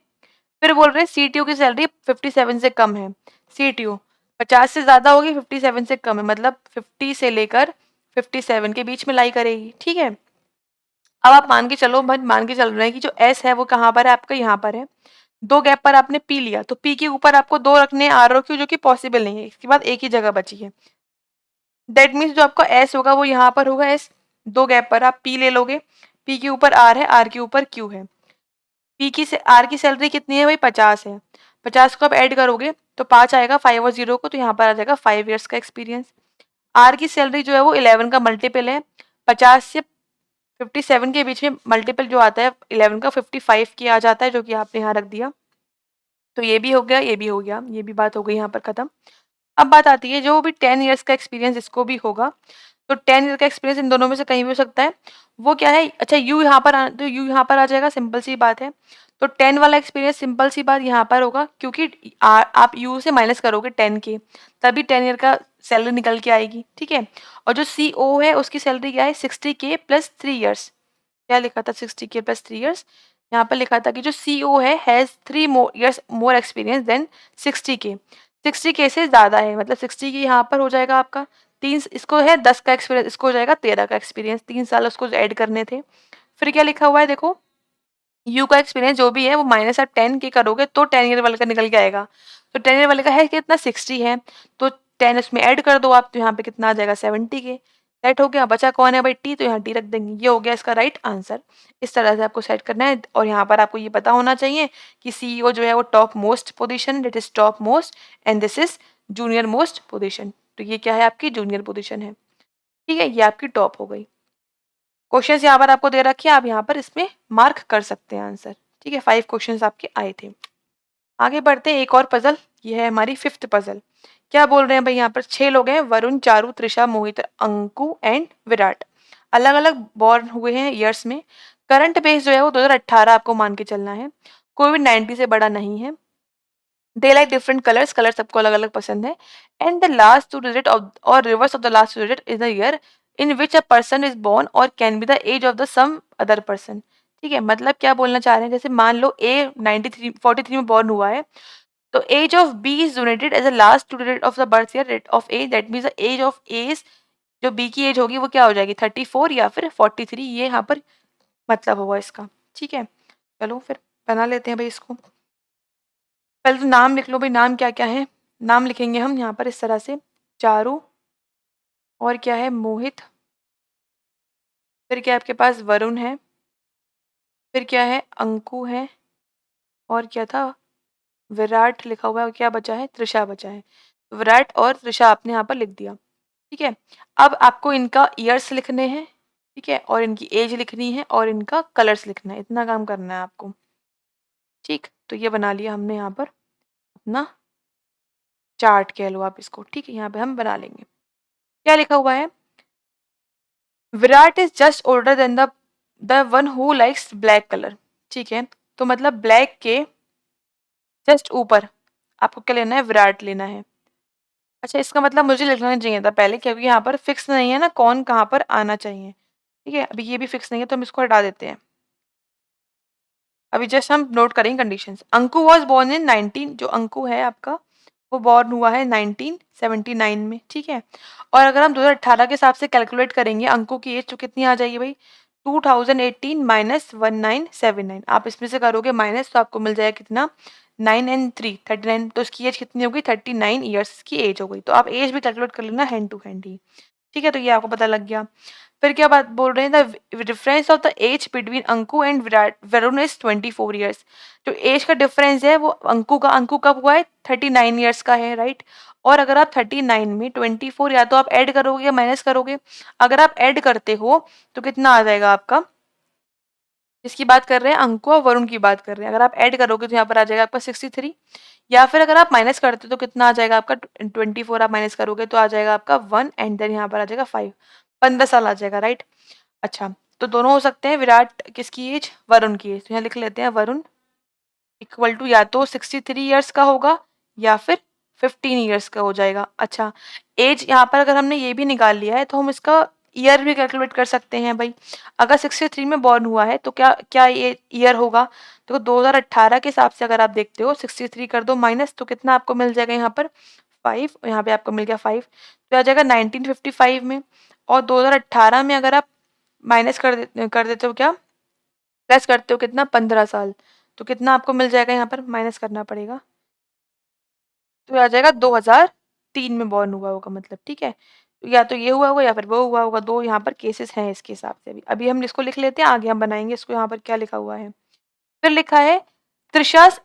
[SPEAKER 1] फिर बोल रहे हैं सीटीओ की सैलरी 57 से कम है। सीटीओ 50 से ज्यादा होगी, 57 से कम है, मतलब 50 से लेकर 57 के बीच में लाई करेगी, ठीक है। अब आप मान के चलो, मान के चल रहे हैं कि जो एस है वो कहाँ पर है, आपका यहाँ पर है। 2 गैप पर आपने पी लिया, तो पी के ऊपर आपको 2 रखने हैं आर और क्यू, जो कि पॉसिबल नहीं है, इसके बाद एक ही जगह बची है। दैट मीन्स जो आपका एस होगा वो यहाँ पर होगा एस, 2 गैप पर आप पी ले लोगे, पी के ऊपर आर है, आर के ऊपर क्यू है। पी की से आर की सैलरी कितनी है भाई 50 है। 50 को आप ऐड करोगे तो 5 आएगा 5 और 0 को, तो यहाँ पर आ जाएगा 5 ईयर्स का एक्सपीरियंस। आर की सैलरी जो है वो 11 का मल्टीपल है। 50 से 57 के बीच में मल्टीपल जो आता है 11 का 55 की आ जाता है, जो कि आपने यहाँ रख दिया। तो ये भी हो गया, ये भी हो गया, ये भी बात हो गई यहाँ पर खत्म। अब बात आती है जो भी 10 इयर्स का एक्सपीरियंस इसको भी होगा, तो 10 ईयर का एक्सपीरियंस इन दोनों में से कहीं भी हो सकता है। वो क्या है, अच्छा यू यहाँ पर तो यू यहाँ पर आ जाएगा, सिंपल सी बात है। तो 10 वाला एक्सपीरियंस सिंपल सी बात यहाँ पर होगा, क्योंकि आप यू से माइनस करोगे 10 के, तभी 10 ईयर का सैलरी निकल के आएगी, ठीक है। और जो सी ओ है उसकी सैलरी क्या है 60K प्लस 3 ईयर्स। क्या लिखा था 60K प्लस 3 ईयर्स, यहाँ पर लिखा था कि जो सी ओ है has 3 years more experience than 60K। 60K से ज़्यादा है, मतलब 60 की यहाँ पर हो जाएगा आपका तीन, इसको है 10 का एक्सपीरियंस, इसको हो जाएगा 13 का एक्सपीरियंस, 3 साल उसको ऐड करने थे। फिर क्या लिखा हुआ है देखो, यू का एक्सपीरियंस जो भी है वो माइनस आप 10 के करोगे तो 10 ईयर वाले का निकल के आएगा। तो 10 ईयर वाले का है कितना 60 है, तो 10 उसमें ऐड कर दो आप, तो यहाँ पे कितना आ जाएगा 70 के। सेट हो गया, बचा कौन है भाई टी, तो यहाँ टी रख देंगे, ये हो गया इसका राइट आंसर। इस तरह से आपको सेट करना है, और यहाँ पर आपको ये पता होना चाहिए कि सीईओ जो है वो top most position, that is top most, and this is junior most position. तो ये क्या है आपकी जूनियर पोजिशन है, ठीक है, ये आपकी टॉप हो गई। क्वेश्चंस यहाँ पर आपको दे रखे हैं, आप यहाँ पर इसमें मार्क कर सकते हैं आंसर, ठीक है। 5 क्वेश्चंस आपके आए थे। आगे बढ़ते हैं, एक और पजल, ये है हमारी 5th पजल। क्या बोल रहे हैं भाई, यहाँ पर 6 लोग हैं, वरुण, चारू, त्रिशा, मोहित, अंकु एंड विराट। अलग अलग बॉर्न हुए हैं ईयर्स में। करंट बेस जो है वो 2018 आपको मान के चलना है, कोविड-19 से बड़ा नहीं है। They like different colours, colour सबको अलग अलग पसंद है। And the last two digit of or reverse of the last two digit is the year in which a person is born or can be the age of the some other person. ठीक है, मतलब क्या बोलना चाह रहे हैं, जैसे मान लो ए 43 में बॉर्न हुआ है, तो age of B is donated as a last two digit of the birth year of A, that means the age of A, जो बी की एज होगी वो क्या हो जाएगी 34 या फिर 43, ये यहाँ पर मतलब होगा इसका, ठीक है। चलो फिर बना लेते हैं भाई इसको। पहले तो नाम लिख लो भाई, नाम क्या क्या है। नाम लिखेंगे हम यहाँ पर इस तरह से, चारू, और क्या है मोहित, फिर क्या आपके पास वरुण है, फिर क्या है अंकु है, और क्या था विराट लिखा हुआ है, और क्या बचा है त्रिशा बचा है। तो विराट और त्रिशा आपने यहाँ पर लिख दिया, ठीक है। अब आपको इनका ईयर्स लिखने हैं, ठीक है, और इनकी एज लिखनी है और इनका कलर्स लिखना है, इतना काम करना है आपको, ठीक। तो ये बना लिया हमने यहाँ पर अपना चार्ट कह लो आप इसको, ठीक है, यहाँ पे हम बना लेंगे। क्या लिखा हुआ है, Virat is just older than the one who likes black colour, ठीक है। तो मतलब ब्लैक के जस्ट ऊपर आपको क्या लेना है, विराट लेना है। अच्छा, इसका मतलब मुझे लिखना नहीं चाहिए था पहले, क्योंकि यहाँ पर फिक्स नहीं है ना कौन कहाँ पर आना चाहिए, ठीक है। अभी ये भी फिक्स नहीं है तो हम इसको हटा देते हैं। अभी जस्ट हम नोट करेंगे conditions. Anku was born in 19, जो अंकु है आपका वो बॉर्न हुआ है 1979 में, ठीक है। और अगर हम 2018 के हिसाब से कैलकुलेट करेंगे अंकु की एज, तो कितनी आ जाएगी भाई 2018 माइनस 1979, आप इसमें से करोगे माइनस तो आपको मिल जाएगा कितना 9 एंड 3 39, तो इसकी एज कितनी होगी 39 ईयर्स की एज हो गई। तो आप एज भी कैलकुलेट कर लेना हैंड टू हैंड ही, ठीक है। तो ये आपको पता लग गया। फिर क्या बात बोल रहे हैं, the difference of the age between Anku and Virat Varun is 24 years. जो एज का डिफरेंस है वो अंकु कब हुआ है 39 ईयर्स का है, राइट। और अगर आप 39 में 24 या तो आप ऐड करोगे या माइनस करोगे, अगर आप ऐड करते हो तो कितना आ जाएगा आपका, इसकी बात कर रहे हैं अंकु और वरुण की बात कर रहे हैं, अगर आप ऐड करोगे तो यहाँ पर आ जाएगा आपका 63, या फिर अगर आप माइनस करते हो तो कितना आ जाएगा आपका 24 आप माइनस करोगे तो आ जाएगा आपका 1 एंड देन यहाँ पर आ जाएगा 5, 15 साल आ जाएगा, राइट। अच्छा, तो दोनों हो सकते हैं, विराट किसकी एज वरुण की एज, तो यहाँ लिख लेते हैं वरुण इक्वल टू या तो 63 ईयर्स का होगा या फिर 15 ईयर्स का हो जाएगा। अच्छा, एज यहाँ पर अगर हमने ये भी निकाल लिया है तो हम इसका ईयर भी कैलकुलेट कर सकते हैं भाई। अगर 63 में बॉर्न हुआ है तो क्या क्या ये ईयर होगा, तो 2018 के हिसाब से अगर आप देखते हो 63 कर दो माइनस, तो कितना आपको मिल जाएगा यहाँ पर 5, और यहाँ पे आपको मिल गया 5, तो आ जाएगा 1955 में। और 2018 में अगर आप माइनस कर देते हो क्या, प्लस करते हो कितना 15 साल, तो कितना आपको मिल जाएगा, यहाँ पर माइनस करना पड़ेगा, तो आ जाएगा 2003 में बॉर्न हुआ होगा मतलब, ठीक है। तो या तो ये हुआ होगा या फिर वो हुआ होगा, दो यहाँ पर केसेस हैं इसके हिसाब से। अभी अभी हम इसको लिख लेते हैं, आगे हम बनाएंगे इसको, यहाँ पर क्या लिखा हुआ है। फिर लिखा है Trisha's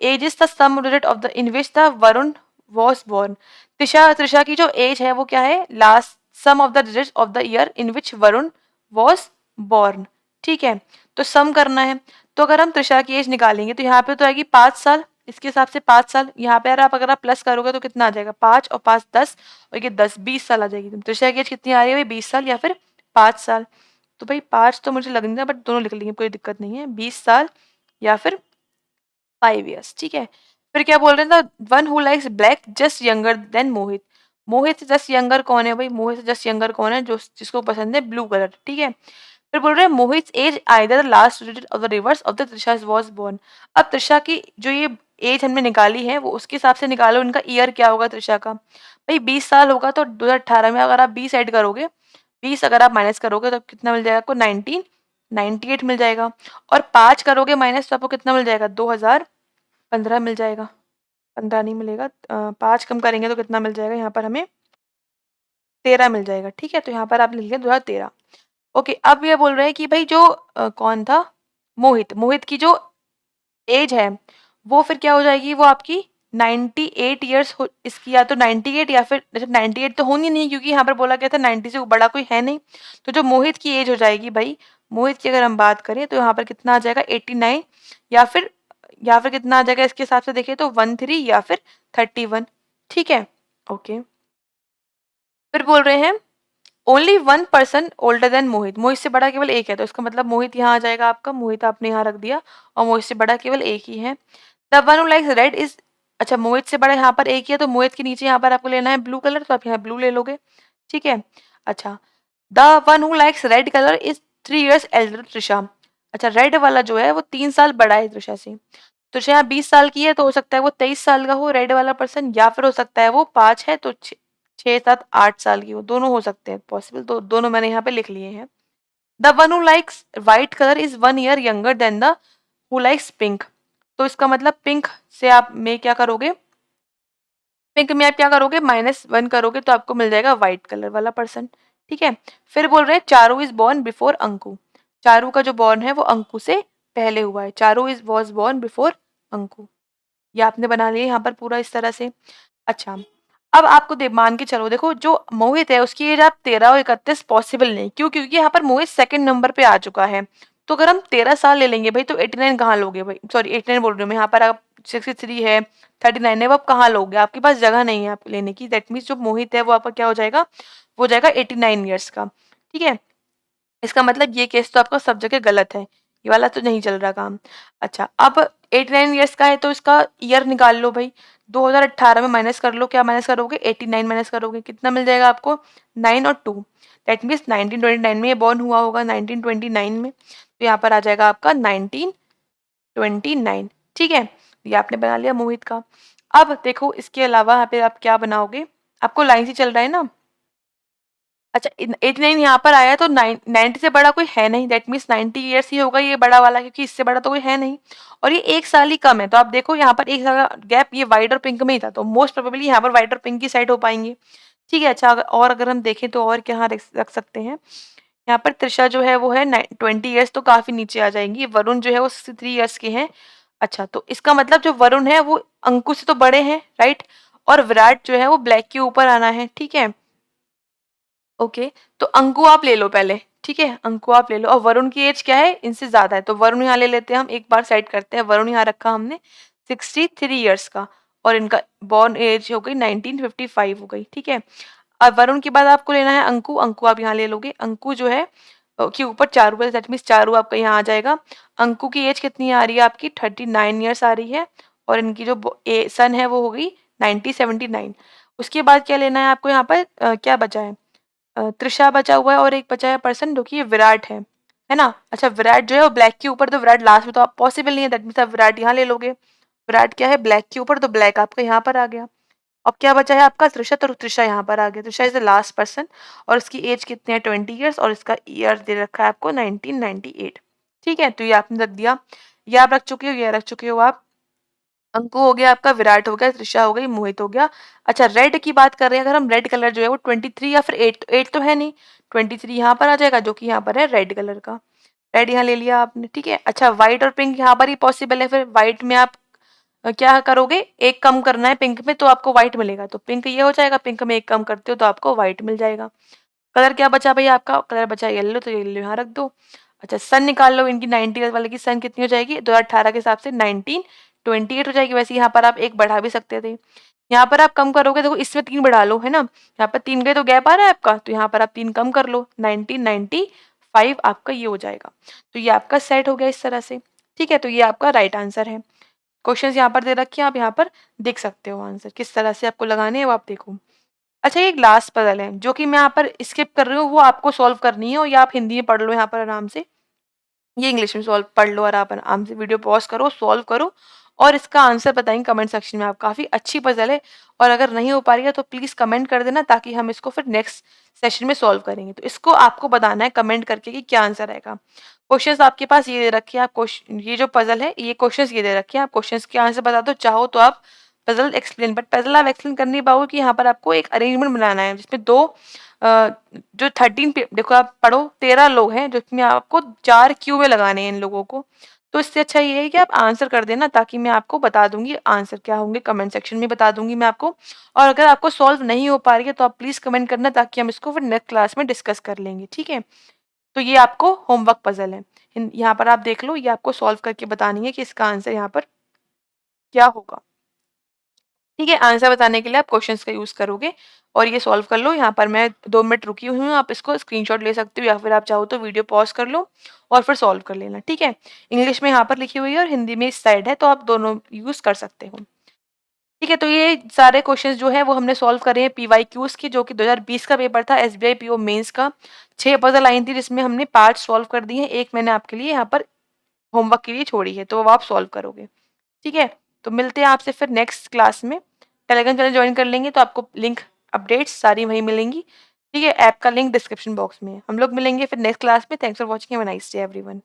[SPEAKER 1] age is the sum digit of the in which the Varun was born. Trisha की जो एज है वो क्या है, last sum of the digit of the year in which Varun was born. ठीक है, तो सम करना है। तो अगर हम त्रिशा की एज निकालेंगे तो यहाँ पे तो आएगी 5 साल, इसके हिसाब से 5 साल। यहाँ पे अगर आप प्लस करोगे तो कितना आ जाएगा, 5 और 5 10, और ये 10 20 साल आ जाएगी। तो त्रिशा की एज कितनी आ रही है भाई, 20 साल या फिर 5 साल। तो भाई 5 तो मुझे लग नहीं रहा, बट दोनों लिख लेंगे, कोई दिक्कत नहीं है, 20 साल या फिर 5 years। ठीक है, फिर क्या बोल रहे हैं, one who likes black just younger than Mohit. Mohit से जस्ट यंगर कौन है भाई, मोहित से जस्ट यंगर कौन है, जो जिसको पसंद है ब्लू कलर। ठीक है, फिर बोल रहे हैं Mohit age either last digit of the reverse of the Trisha was born. अब त्रिशा की जो ये एज हमने निकाली है वो उसके हिसाब से निकालो, इनका ईयर क्या होगा त्रिशा का। भाई 20 साल होगा तो 2018 में अगर आप 20 ऐड करोगे, 20 अगर आप माइनस करोगे तो कितना मिल जाएगा आपको, 1998 मिल जाएगा। और 5 करोगे माइनस तो आपको कितना मिल जाएगा, 2015 मिल जाएगा। 15 नहीं मिलेगा, 5 कम करेंगे तो कितना मिल जाएगा यहाँ पर हमें, 13 मिल जाएगा। ठीक है, तो यहाँ पर आप लिख लिया 2013। ओके, अब ये बोल रहे हैं कि भाई जो कौन था, मोहित, मोहित की जो एज है वो फिर क्या हो जाएगी, वो आपकी 98 ईयर्स हो इसकी, या तो 98 या फिर जैसे 98 तो होनी नहीं, क्योंकि यहाँ पर बोला गया था 90 से बड़ा कोई है नहीं। तो जो मोहित की एज हो जाएगी भाई, मोहित की अगर हम बात करें तो यहाँ पर कितना आ जाएगा 89, या फिर कितना आ जाएगा इसके हिसाब से देखिए तो 13 या फिर 31। ठीक है, ओके। फिर बोल रहे हैं only one person older than Mohit, Mohit से बड़ा केवल एक है, तो इसका मतलब मोहित यहाँ आ जाएगा आपका, मोहित आपने यहाँ रख दिया, और मोहित से बड़ा केवल एक ही है। The one who likes red is, अच्छा मोहित से बड़ा यहाँ पर एक ही है, तो मोहित के नीचे यहाँ पर आपको लेना है ब्लू कलर, तो आप यहाँ ब्लू ले लोगे। ठीक है, अच्छा the one who likes red colour is 3 years Elder Trisha. अच्छा रेड वाला जो है वो 3 साल बड़ा है त्रिशा से। त्रिशा यहाँ 20 साल की है, तो हो सकता है वो 23 साल का हो रेड वाला पर्सन, या फिर हो सकता है वो 5 है तो 6 7 8 साल की हो, दोनों हो सकते हैं पॉसिबल, तो दोनों मैंने यहाँ पे लिख लिए हैं। The one who likes white colour is 1 year younger than the who likes pink. तो इसका मतलब पिंक से आप में क्या करोगे, पिंक में आप क्या करोगे, -1 करोगे तो आपको मिल जाएगा व्हाइट कलर वाला पर्सन। ठीक है, फिर बोल रहे हैं Charu is born before Anku. Charu का जो बॉर्न है वो अंकु से पहले हुआ है, Charu is was born before Anku. ये आपने बना लिया यहाँ पर पूरा इस तरह से। अच्छा, अब आपको मान के चलो, देखो जो मोहित है उसकी एज आप 13 और 31 पॉसिबल नहीं, क्यों, क्योंकि यहाँ पर मोहित सेकंड नंबर पे आ चुका है। तो अगर हम 13 साल ले लेंगे भाई तो 89 कहाँ लोगे भाई, सॉरी 89 बोल रही हूँ मैं, यहाँ पर आप 63 है, 39 है, वो आप कहाँ लोगे, आपके पास जगह नहीं है आप लेने की। दैट मीन्स जो मोहित है वो आपका क्या हो जाएगा, वो हो जाएगा 89 ईयर्स का। ठीक है, इसका मतलब ये केस तो आपका सब जगह गलत है, ये वाला तो नहीं चल रहा काम। अच्छा, अब 89 ईयर्स का है तो इसका ईयर निकाल लो भाई, 2018 में माइनस कर लो, क्या माइनस करोगे, 89 माइनस करोगे, कितना मिल जाएगा आपको, 9 और 2, दैट मीन्स 1929 में ये बॉर्न हुआ होगा, 1929 में, तो यहाँ पर आ जाएगा आपका 1929। ठीक है, ये आपने बना लिया मोहित का। अब देखो इसके अलावा यहाँ पे आप क्या बनाओगे, आपको लाइन से चल रहा है ना। अच्छा 89 यहाँ पर आया तो 90 से बड़ा कोई है नहीं, दैट मीन्स 90 ईयर्स ही होगा ये बड़ा वाला, क्योंकि इससे बड़ा तो कोई है नहीं, और ये 1 साल ही कम है। तो आप देखो यहाँ पर 1 साल का गैप ये व्हाइट और पिंक में ही था, तो मोस्ट प्रोबेबली यहाँ पर व्हाइट और पिंक की साइड हो पाएंगे। ठीक है, अच्छा और अगर हम देखें तो और क्या रख सकते हैं, यहाँ पर त्रिशा जो है वो है 20 ईयर्स, तो काफी नीचे आ जाएंगी। वरुण जो है वो 63 ईयर्स के हैं। अच्छा, तो इसका मतलब जो वरुण है वो अंकुश से तो बड़े हैं, राइट, और विराट जो है वो ब्लैक के ऊपर आना है। ठीक है, ओके, तो अंकु आप ले लो पहले। ठीक है, अंकु आप ले लो, और वरुण की एज क्या है, इनसे ज्यादा है, तो वरुण यहाँ ले लेते हैं हम, एक बार साइड करते हैं, वरुण यहाँ रखा हमने 63 ईयर्स का, और इनका बॉर्न एज हो गई 1955 हो गई। ठीक है, अब वरुण के बाद आपको लेना है अंकु, अंकु आप यहाँ ले लोगे। अंकु जो है के ऊपर चारू है, दैट मीन्स चारू आपका यहाँ आ जाएगा। अंकु की एज कितनी आ रही है आपकी, 39 ईयर्स आ रही है, और इनकी जो सन है वो हो गई 1979। उसके बाद क्या लेना है आपको, यहाँ पर क्या बचा है, त्रिशा बचा हुआ है, और एक बचा है पर्सन जो कि ये विराट है ना। अच्छा, विराट जो है वो ब्लैक के ऊपर, तो विराट लास्ट में तो आप पॉसिबल नहीं है, दैट मीन्स आप विराट यहाँ ले लोगे। विराट क्या है, ब्लैक के ऊपर, तो ब्लैक आपका यहाँ पर आ गया। अब क्या बचा है आपका, त्रिशा, तो त्रिशा यहाँ पर आ गया। Trisha is the last person, और इसकी एज कितनी है, 20 ईयर्स, और इसका ईयर दे रखा है आपको 1998। ठीक है, तो ये आपने रख दिया, ये आप रख चुके हो, ये रख चुके हो आप। अंकु हो गया आपका, विराट हो गया, त्रिशा हो गई, मोहित हो गया। अच्छा, रेड की बात कर रहे हैं अगर हम, रेड कलर जो है वो 23 या फिर 8, तो 8 तो है नहीं, 23 यहाँ पर आ जाएगा, जो कि यहाँ पर है रेड कलर का। रेड यहाँ ले लिया आपने, ठीक है। अच्छा व्हाइट और पिंक यहाँ पर ही पॉसिबल है, फिर व्हाइट में आप क्या करोगे, एक कम करना है पिंक में तो आपको व्हाइट मिलेगा, तो पिंक ये हो जाएगा, पिंक में एक कम करते हो तो आपको व्हाइट मिल जाएगा। कलर क्या बचा भैया आपका, कलर बचा येलो, तो येलो यहाँ रख दो। अच्छा सन निकाल लो इनकी, 90 वाले की सन कितनी हो जाएगी, 2018 के हिसाब से 1928 हो जाएगी। वैसे यहाँ पर आप एक बढ़ा भी सकते थे, यहाँ पर आप कम करोगे, देखो इसमें 3 बढ़ा लो, है ना, यहाँ पर 3 गए तो गैप आ रहा है आपका, तो यहाँ पर आप 3 कम कर लो, 1995 आपका ये हो जाएगा। तो ये आपका सेट हो गया इस तरह से, ठीक है। तो ये आपका राइट आंसर है। क्वेश्चंस यहाँ पर दे रखे हैं, आप यहाँ पर देख सकते हो आंसर किस तरह से आपको लगाने हैं वो आप देखो। अच्छा ये ग्लास पजल है जो कि मैं यहाँ पर स्किप कर रही हूँ, वो आपको सॉल्व करनी है, और ये आप हिंदी में पढ़ लो यहाँ पर आराम से, ये इंग्लिश में सॉल्व पढ़ लो और आप आराम से वीडियो पॉज करो, सॉल्व करो और इसका आंसर बताएंगे कमेंट सेक्शन में। आप काफ़ी अच्छी पजल है, और अगर नहीं हो पा रही है तो प्लीज़ कमेंट कर देना, ताकि हम इसको फिर नेक्स्ट सेशन में सॉल्व करेंगे। तो इसको आपको बताना है कमेंट करके कि क्या आंसर आएगा। क्वेश्चंस आपके पास ये दे रखे हैं, आप क्वेश्चन ये जो पजल है ये क्वेश्चंस ये दे रखे हैं, आप क्वेश्चंस के आंसर बता दो, चाहो तो आप पजल एक्सप्लेन, बट पजल आप एक्सप्लेन कर नहीं पाओगे कि यहाँ पर आपको एक अरेंजमेंट बनाना है जिसमें दो जो 13 देखो आप पढ़ो 13 लोग हैं, जिसमें आपको 4 क्यू में लगाने हैं इन लोगों को। तो इससे अच्छा ये है कि आप आंसर कर देना, ताकि मैं आपको बता दूंगी आंसर क्या होंगे, कमेंट सेक्शन में बता दूंगी मैं आपको। और अगर आपको सॉल्व नहीं हो पा रही है तो आप प्लीज कमेंट करना, ताकि हम इसको फिर नेक्स्ट क्लास में डिस्कस कर लेंगे, ठीक है। तो ये आपको होमवर्क पजल है, यहाँ पर आप देख लो, ये आपको सॉल्व करके बतानी है कि इसका आंसर यहाँ पर क्या होगा, ठीक है। आंसर बताने के लिए आप क्वेश्चंस का यूज़ करोगे और ये सॉल्व कर लो। यहाँ पर मैं 2 मिनट रुकी हुई हूँ, आप इसको स्क्रीनशॉट ले सकते हो, या फिर आप चाहो तो वीडियो पॉज कर लो और फिर सॉल्व कर लेना, ठीक है। इंग्लिश में यहाँ पर लिखी हुई है और हिंदी में इस साइड है, तो आप दोनों यूज़ कर सकते हो, ठीक है। तो ये सारे क्वेश्चंस जो है वो हमने सॉल्व करे हैं पीवाईक्यूज के, जो कि 2020 का पेपर था एसबीआई पीओ मेंस का। 6 पजल आई थी जिसमें हमने 5 सॉल्व कर दिए हैं, एक मैंने आपके लिए यहाँ पर होमवर्क के लिए छोड़ी है, तो वो आप सॉल्व करोगे, ठीक है। तो मिलते हैं आपसे फिर नेक्स्ट क्लास में। टेलीग्राम चैनल ज्वाइन कर लेंगे तो आपको लिंक अपडेट्स सारी वहीं मिलेंगी, ठीक है। ऐप का लिंक डिस्क्रिप्शन बॉक्स में है। हम लोग मिलेंगे फिर नेक्स्ट क्लास में। Thanks for watching, have a nice day everyone.